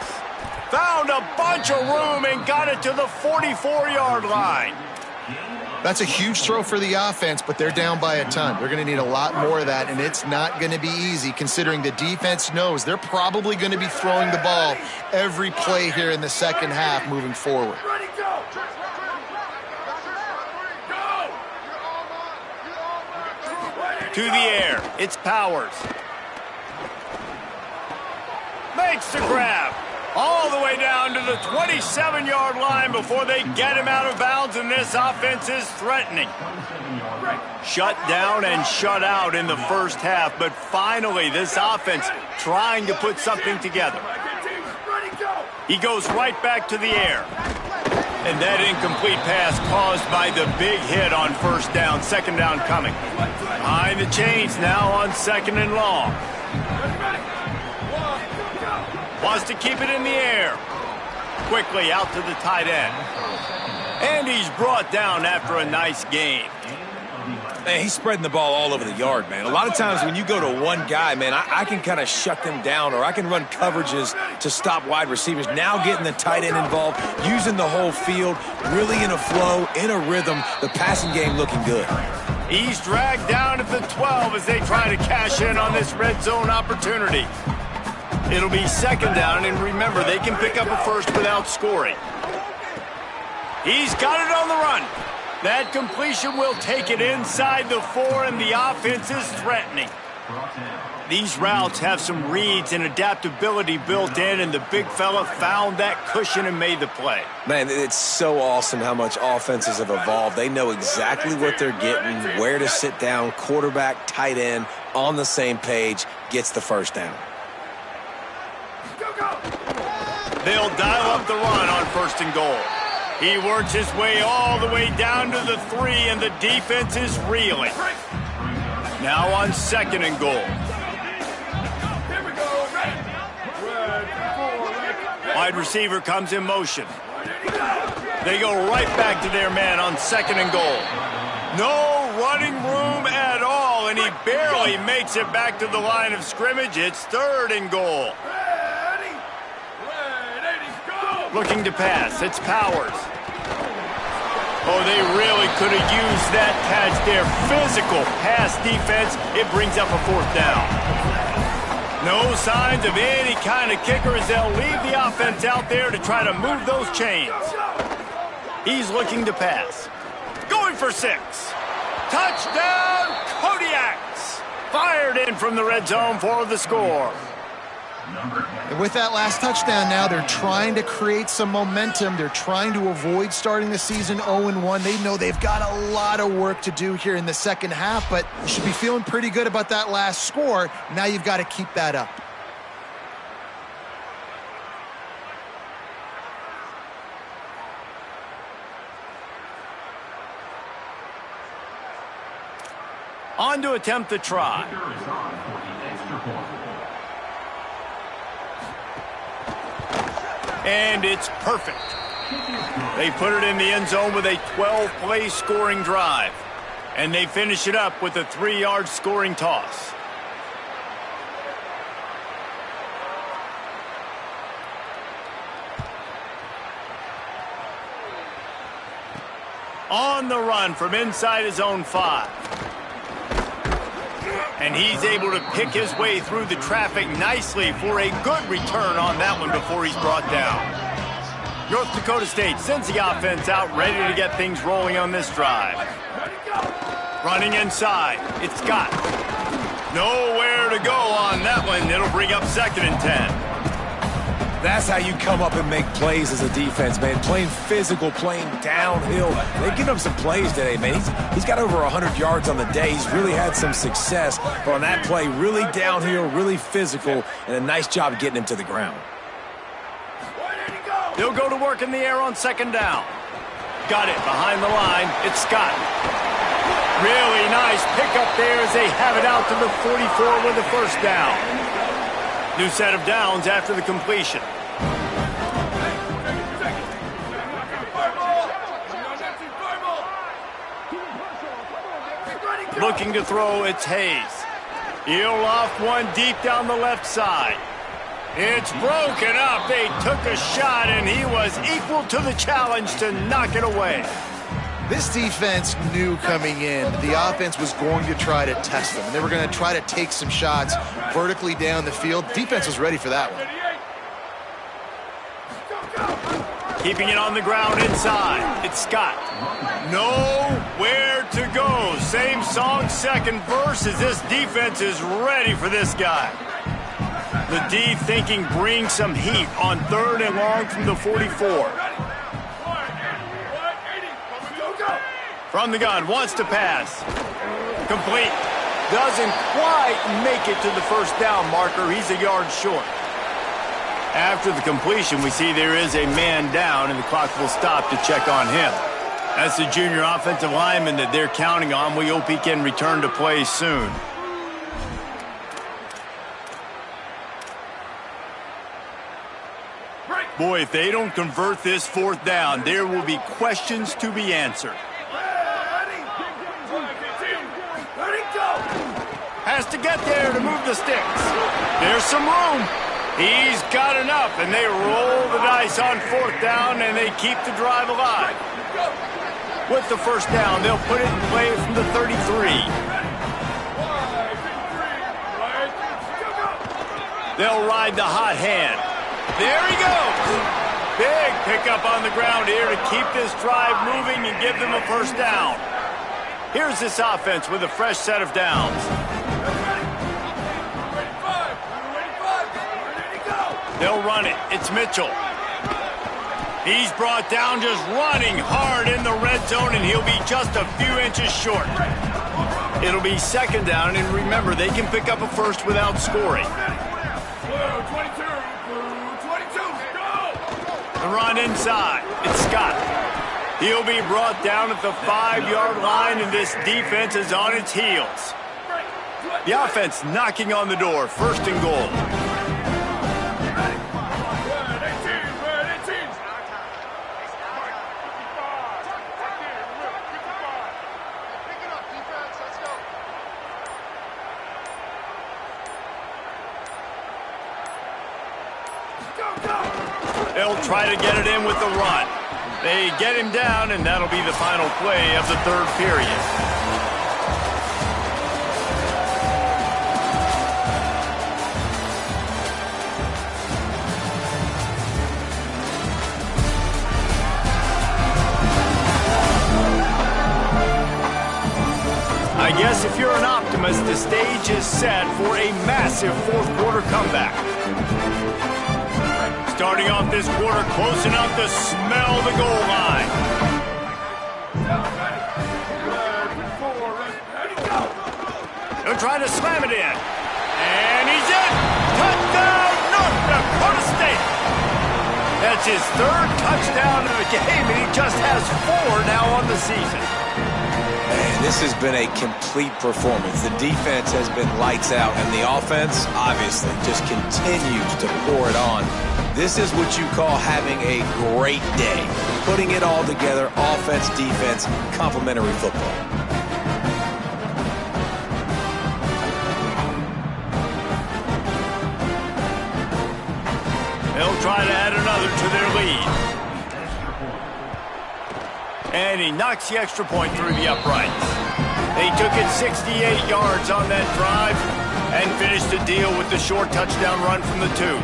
Found a bunch of room and got it to the 44-yard line. That's a huge throw for the offense, but they're down by a ton. They're going to need a lot more of that, and it's not going to be easy considering the defense knows they're probably going to be throwing the ball every play here in the second half moving forward. Ready, go. To the air. It's Powers. Makes the grab. All the way down to the 27-yard line before they get him out of bounds, and this offense is threatening. Shut down and shut out in the first half, but finally this offense trying to put something together. He goes right back to the air. And that incomplete pass caused by the big hit on first down, second down coming. Behind the chains now on 2nd and long. Wants to keep it in the air. Quickly out to the tight end. And he's brought down after a nice gain. Man, he's spreading the ball all over the yard, man. A lot of times when you go to one guy, man, I can kind of shut them down, or I can run coverages to stop wide receivers. Now getting the tight end involved, using the whole field, really in a flow, in a rhythm, the passing game looking good. He's dragged down at the 12 as they try to cash in on this red zone opportunity. It'll be second down, and remember, they can pick up a first without scoring. He's got it on the run. That completion will take it inside the 4, and the offense is threatening. These routes have some reads and adaptability built in, and the big fella found that cushion and made the play. Man, it's so awesome how much offenses have evolved. They know exactly what they're getting, where to sit down, quarterback, tight end, on the same page, gets the first down. They'll dial up the run on first and goal. He works his way all the way down to the 3, and the defense is reeling. Now on second and goal. Wide receiver comes in motion. They go right back to their man on second and goal. No running room at all, and he barely makes it back to the line of scrimmage. It's third and goal. Looking to pass. It's Powers. Oh, they really could have used that catch there. Physical pass defense. It brings up a fourth down. No signs of any kind of kicker as they'll leave the offense out there to try to move those chains. He's looking to pass. Going for 6. Touchdown, Kodiaks. Fired in from the red zone for the score. And with that last touchdown now, they're trying to create some momentum. They're trying to avoid starting the season 0-1. They know they've got a lot of work to do here in the second half, but you should be feeling pretty good about that last score. Now you've got to keep that up. On to attempt the try. And it's perfect. They put it in the end zone with a 12-play scoring drive. And they finish it up with a 3-yard scoring toss. On the run from inside his own 5. And he's able to pick his way through the traffic nicely for a good return on that one before he's brought down. North Dakota State sends the offense out ready to get things rolling on this drive. Running inside. It's Scott. Nowhere to go on that one. It'll bring up second and 10. That's how you come up and make plays as a defense, man. Playing physical, playing downhill. They've given up some plays today, man. He's got over 100 yards on the day. He's really had some success. But on that play, really downhill, really physical, and a nice job getting him to the ground. They'll go to work in the air on second down. Got it behind the line. It's Scott. Really nice pickup there as they have it out to the 44 with the first down. New set of downs after the completion. Looking to throw, it's Hayes. He'll loft one deep down the left side. It's broken up. They took a shot, and he was equal to the challenge to knock it away. This defense knew coming in the offense was going to try to test them, and they were going to try to take some shots vertically down the field. Defense was ready for that one. Keeping it on the ground inside. It's Scott. Nowhere to go. Same song, second verse, as this defense is ready for this guy. The D thinking bring some heat on third and long from the 44. From the gun, wants to pass. Complete. Doesn't quite make it to the first down marker. He's a yard short. After the completion, we see there is a man down, and the clock will stop to check on him. That's the junior offensive lineman that they're counting on. We hope he can return to play soon. Boy, if they don't convert this fourth down, there will be questions to be answered. has to get there to move the sticks. There's some room. He's got enough, and they roll the dice on 4th down, and they keep the drive alive. With the 1st down, they'll put it in play from the 33. They'll ride the hot hand. There he goes. Big pickup on the ground here to keep this drive moving and give them a 1st down. Here's this offense with a fresh set of downs. They'll run it. It's Mitchell. He's brought down just running hard in the red zone, and he'll be just a few inches short. It'll be 2nd down, and remember, they can pick up a 1st without scoring. The run inside. It's Scott. He'll be brought down at the 5-yard line, and this defense is on its heels. The offense knocking on the door. 1st and goal. They'll try to get it in with the run. They get him down, and that'll be the final play of the 3rd period. I guess if you're an optimist, the stage is set for a massive 4th quarter comeback. Starting off this quarter close enough to smell the goal line. They'll try to slam it in. And he's in. Touchdown, North Dakota State. That's his 3rd touchdown of the game, and he just has 4 now on the season. Man, this has been a complete performance. The defense has been lights out, and the offense, obviously, just continues to pour it on. This is what you call having a great day. Putting it all together, offense, defense, complementary football. They'll try to add another to their lead. And he knocks the extra point through the uprights. They took it 68 yards on that drive and finished the deal with the short touchdown run from the 2.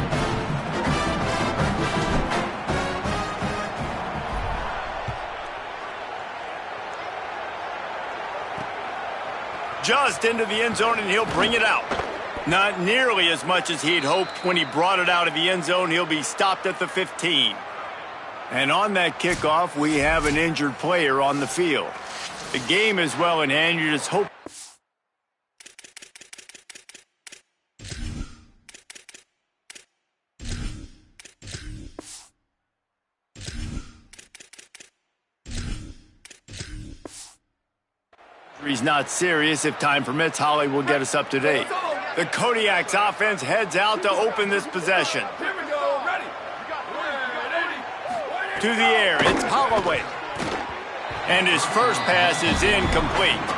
Just into the end zone, and he'll bring it out. Not nearly as much as he'd hoped when he brought it out of the end zone. He'll be stopped at the 15. And on that kickoff, we have an injured player on the field. The game is well in hand. You just hope. He's not serious. If time permits, Holly will get us up to date. The Kodiak's offense heads out to open this possession. To the air, it's Holloway. And his first pass is incomplete.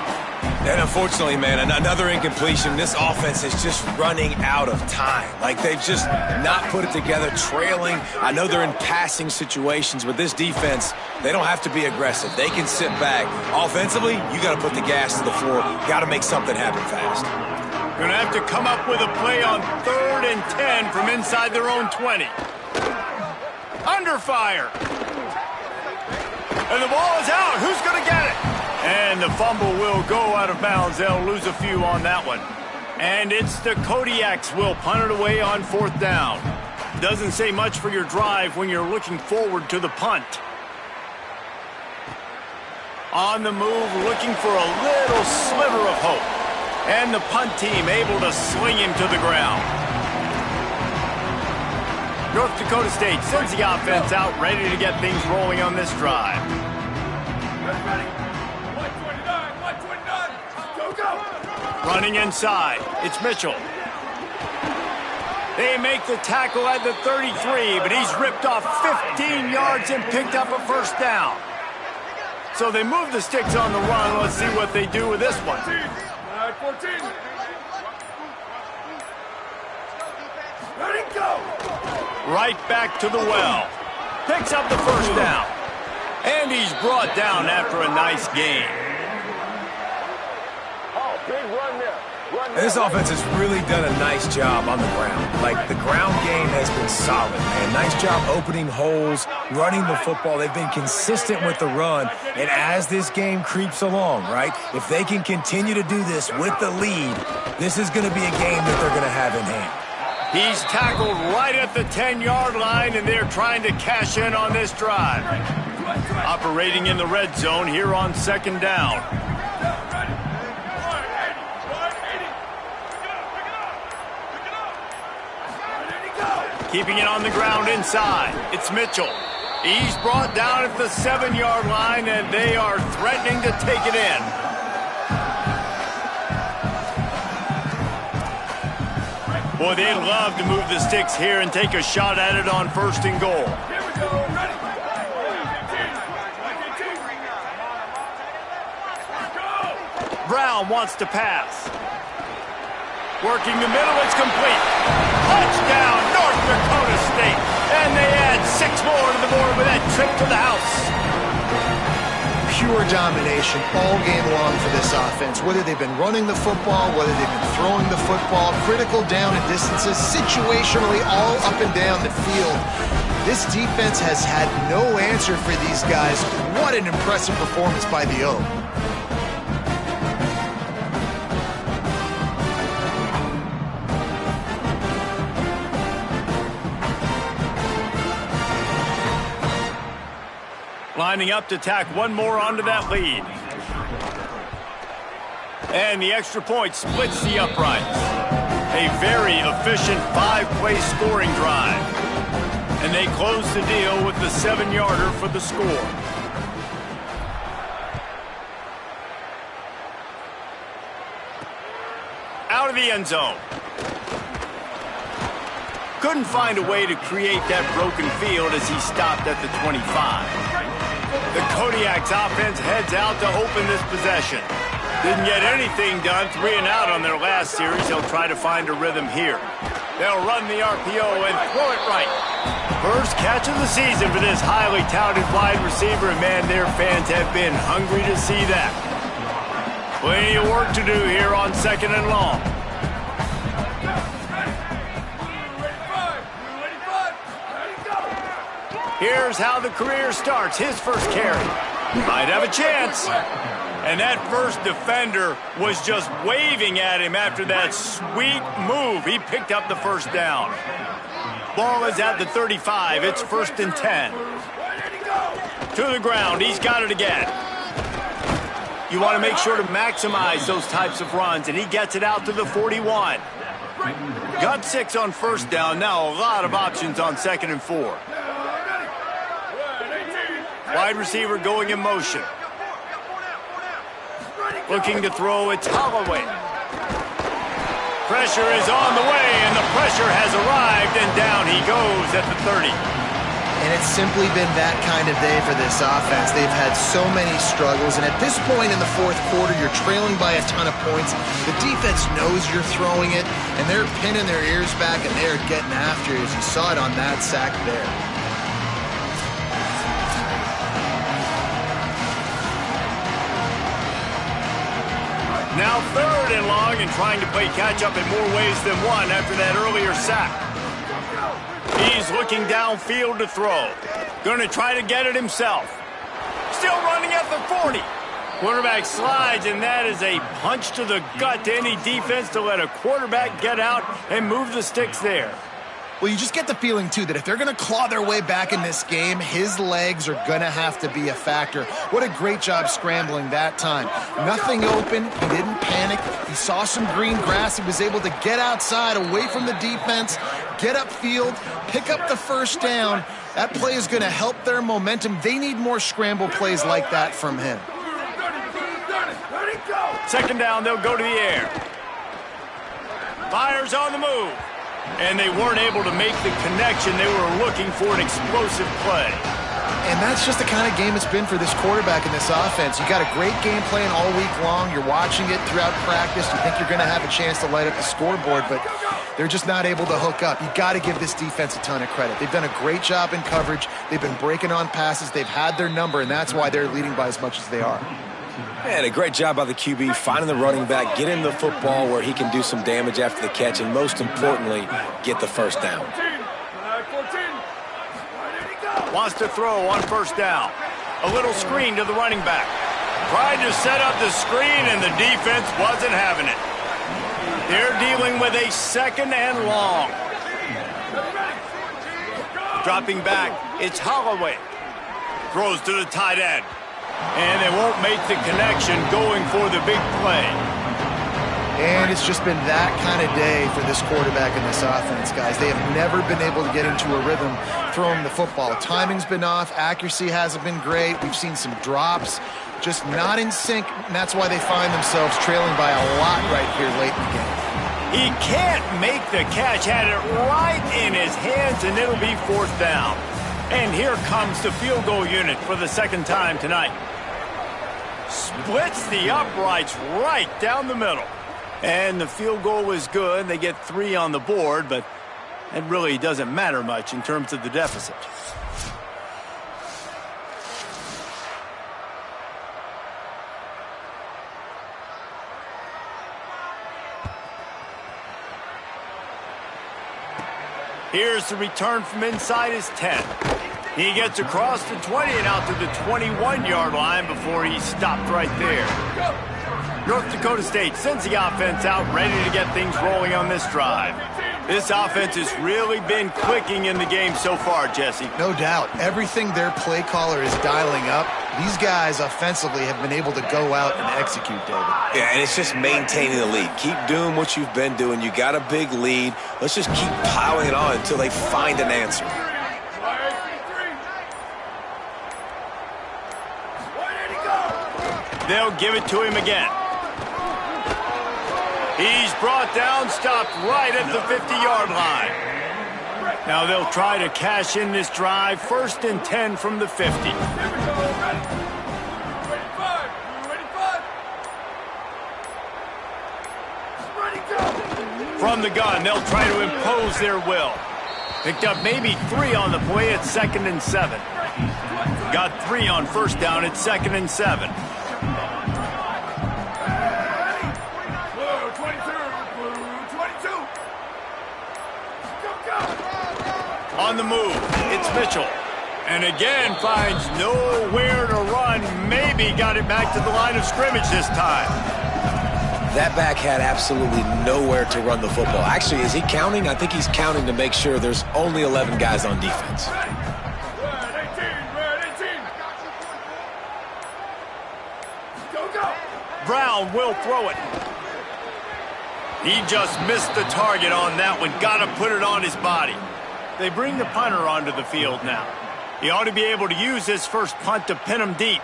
And unfortunately, man, another incompletion. This offense is just running out of time. Like, they've just not put it together, trailing. I know they're in passing situations, but this defense, they don't have to be aggressive. They can sit back. Offensively, you got to put the gas to the floor. Got to make something happen fast. Going to have to come up with a play on 3rd and 10 from inside their own 20. Under fire. And the ball is out. Who's going to get it? And the fumble will go out of bounds. They'll lose a few on that one. And it's the Kodiaks will punt it away on 4th down. Doesn't say much for your drive when you're looking forward to the punt. On the move, looking for a little sliver of hope. And the punt team able to sling him to the ground. North Dakota State sends the offense out, ready to get things rolling on this drive. Running inside, it's Mitchell. They make the tackle at the 33, but he's ripped off 15 yards and picked up a 1st down. So they move the sticks on the run. Let's see what they do with this one. Right back to the well. Picks up the first down. And he's brought down after a nice gain. Oh, big run there. This offense has really done a nice job on the ground. Like, the ground game has been solid, man. Nice job opening holes, running the football. They've been consistent with the run. And as this game creeps along, right, if they can continue to do this with the lead, this is going to be a game that they're going to have in hand. He's tackled right at the 10-yard line, and they're trying to cash in on this drive. Operating in the red zone here on second down. Keeping it on the ground inside. It's Mitchell. He's brought down at the 7-yard line, and they are threatening to take it in. Boy, they'd love to move the sticks here and take a shot at it on first and goal. Brown wants to pass. Working the middle, it's complete. Touchdown, North Dakota State. And they add 6 more to the board with that trip to the house. Pure domination all game long for this offense. Whether they've been running the football, whether they've been throwing the football, critical down and distances, situationally all up and down the field. This defense has had no answer for these guys. What an impressive performance by the O. Lining up to tack one more onto that lead. And the extra point splits the uprights. A very efficient 5-play scoring drive. And they close the deal with the 7-yarder for the score. Out of the end zone. Couldn't find a way to create that broken field as he stopped at the 25. The Kodiak's offense heads out to open this possession. Didn't get anything done, 3 and out on their last series. They'll try to find a rhythm here. They'll run the RPO and throw it right. First catch of the season for this highly touted wide receiver, and man, their fans have been hungry to see that. Plenty of work to do here on second and long. Here's how the career starts. His first carry. Might have a chance. And that first defender was just waving at him after that sweet move. He picked up the first down. Ball is at the 35. It's 1st and 10. To the ground. He's got it again. You want to make sure to maximize those types of runs, and he gets it out to the 41. Got 6 on first down. Now a lot of options on 2nd and 4. Wide receiver going in motion. Looking to throw, it's Holloway. Pressure is on the way, and the pressure has arrived, and down he goes at the 30. And it's simply been that kind of day for this offense. They've had so many struggles, and at this point in the 4th quarter, you're trailing by a ton of points. The defense knows you're throwing it, and they're pinning their ears back, and they're getting after it, as you saw it on that sack there. Now 3rd and long, and trying to play catch-up in more ways than one after that earlier sack. He's looking downfield to throw. Going to try to get it himself. Still running at the 40. Quarterback slides, and that is a punch to the gut to any defense to let a quarterback get out and move the sticks there. Well, you just get the feeling, too, that if they're going to claw their way back in this game, his legs are going to have to be a factor. What a great job scrambling that time. Nothing open. He didn't panic. He saw some green grass. He was able to get outside, away from the defense, get upfield, pick up the first down. That play is going to help their momentum. They need more scramble plays like that from him. 2nd down, they'll go to the air. Fires on the move. And they weren't able to make the connection. They were looking for an explosive play. And that's just the kind of game it's been for this quarterback in this offense. You got a great game plan all week long. You're watching it throughout practice. You think you're going to have a chance to light up the scoreboard, but they're just not able to hook up. You got to give this defense a ton of credit. They've done a great job in coverage. They've been breaking on passes. They've had their number, and that's why they're leading by as much as they are. And a great job by the QB, finding the running back, getting the football where he can do some damage after the catch, and most importantly, get the first down. Wants to throw on first down. A little screen to the running back. Tried to set up the screen, and the defense wasn't having it. They're dealing with a second and long. Dropping back, it's Holloway. Throws to the tight end. And they won't make the connection going for the big play. And it's just been that kind of day for this quarterback in this offense, guys. They have never been able to get into a rhythm throwing the football. Timing's been off. Accuracy hasn't been great. We've seen some drops, just not in sync, and that's why they find themselves trailing by a lot right here late in the game. He can't make the catch. Had it right in his hands, and it'll be fourth down. And here comes the field goal unit for the second time tonight. Splits the uprights right down the middle. And the field goal was good. They get 3 on the board, but it really doesn't matter much in terms of the deficit. Here's the return from inside his 10. He gets across the 20 and out to the 21-yard line before he stopped right there. North Dakota State sends the offense out, ready to get things rolling on this drive. This offense has really been clicking in the game so far, Jesse. No doubt. Everything their play caller is dialing up, these guys offensively have been able to go out and execute, David. Yeah, and it's just maintaining the lead. Keep doing what you've been doing. You got a big lead. Let's just keep piling it on until they find an answer. They'll give it to him again. He's brought down, stopped right at the 50-yard line. Now they'll try to cash in this drive. 1st and 10 from the 50. From the gun, they'll try to impose their will. Picked up maybe 3 on the play at 2nd and 7. Got 3 on first down at 2nd and 7. On the move, it's Mitchell. And again finds nowhere to run. Maybe got it back to the line of scrimmage this time. That back had absolutely nowhere to run the football. Actually, is he counting? I think he's counting to make sure there's only 11 guys on defense. Brown will throw it. He just missed the target on that one. Got to put it on his body. They bring the punter onto the field now. He ought to be able to use his first punt to pin him deep.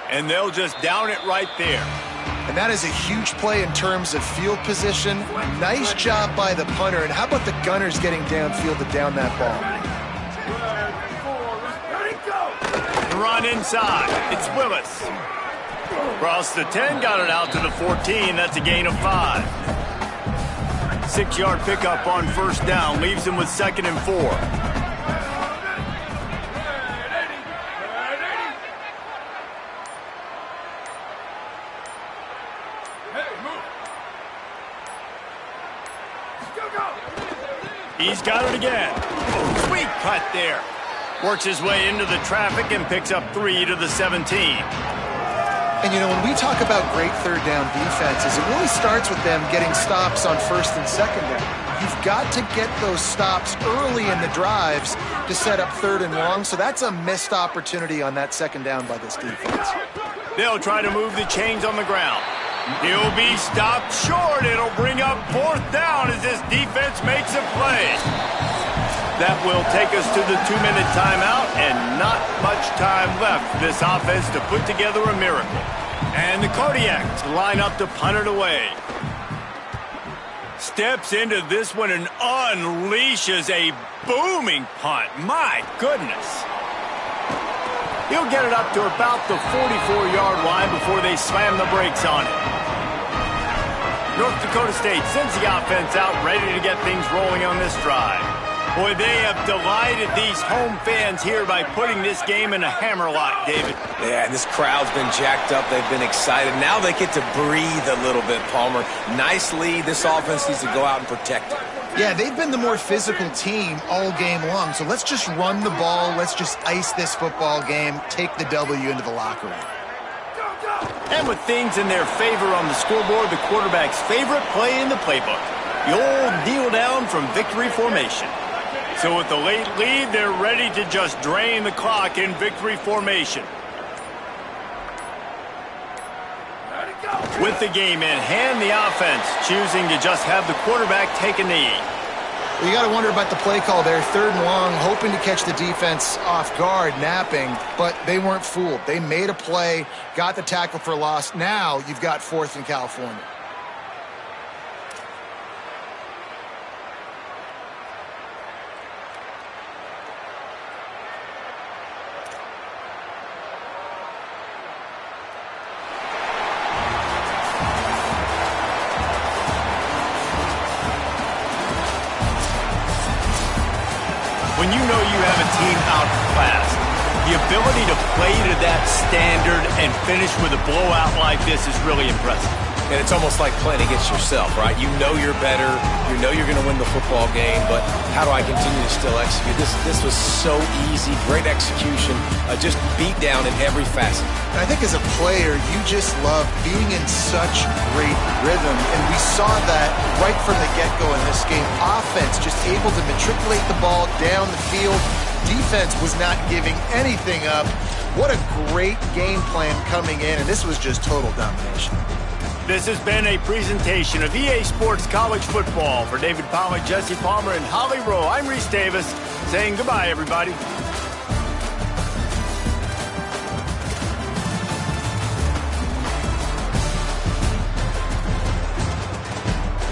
And they'll just down it right there. And that is a huge play in terms of field position. Nice job by the punter. And how about the gunners getting downfield to down that ball? The run inside. It's Willis. Across the 10, got it out to the 14. That's a gain of 5. 6-yard pickup on first down. Leaves him with 2nd and 4. He's got it again. Sweet cut there. Works his way into the traffic and picks up 3 to the 17. And, you know, when we talk about great third down defenses, it really starts with them getting stops on 1st and 2nd down. You've got to get those stops early in the drives to set up 3rd and long, so that's a missed opportunity on that 2nd down by this defense. They'll try to move the chains on the ground. He'll be stopped short. It'll bring up 4th down as this defense makes a play. That will take us to the 2-minute timeout, and not much time left for this offense to put together a miracle. And the Kodiaks line up to punt it away. Steps into this one and unleashes a booming punt. My goodness. He'll get it up to about the 44-yard line before they slam the brakes on it. North Dakota State sends the offense out, ready to get things rolling on this drive. Boy, they have delighted these home fans here by putting this game in a hammerlock, David. Yeah, and this crowd's been jacked up. They've been excited. Now they get to breathe a little bit, Palmer. Nice lead. This offense needs to go out and protect it. Yeah, they've been the more physical team all game long. So let's just run the ball. Let's just ice this football game, take the W into the locker room. And with things in their favor on the scoreboard, the quarterback's favorite play in the playbook, the old kneel down from victory formation. So with the late lead, they're ready to just drain the clock in victory formation. With the game in hand, the offense choosing to just have the quarterback take a knee. Well, you got to wonder about the play call there. 3rd and long, hoping to catch the defense off guard, napping, but they weren't fooled. They made a play, got the tackle for loss. Now you've got 4th in California. When you know you have a team outclassed, the ability to play to that standard and finish with a blowout like this is really impressive. And it's almost like playing against yourself, right? You know you're better. You know you're going to win the football game, but how do I continue to still execute? This was so easy. Great execution. Just beat down in every facet. And I think as a player, you just love being in such great rhythm. And we saw that right from the get-go in this game. Offense just able to matriculate the ball down the field. Defense was not giving anything up. What a great game plan coming in, and this was just total domination. This has been a presentation of EA Sports College Football. For David Pollack, Jesse Palmer, and Holly Rowe, I'm Reese Davis saying goodbye, everybody.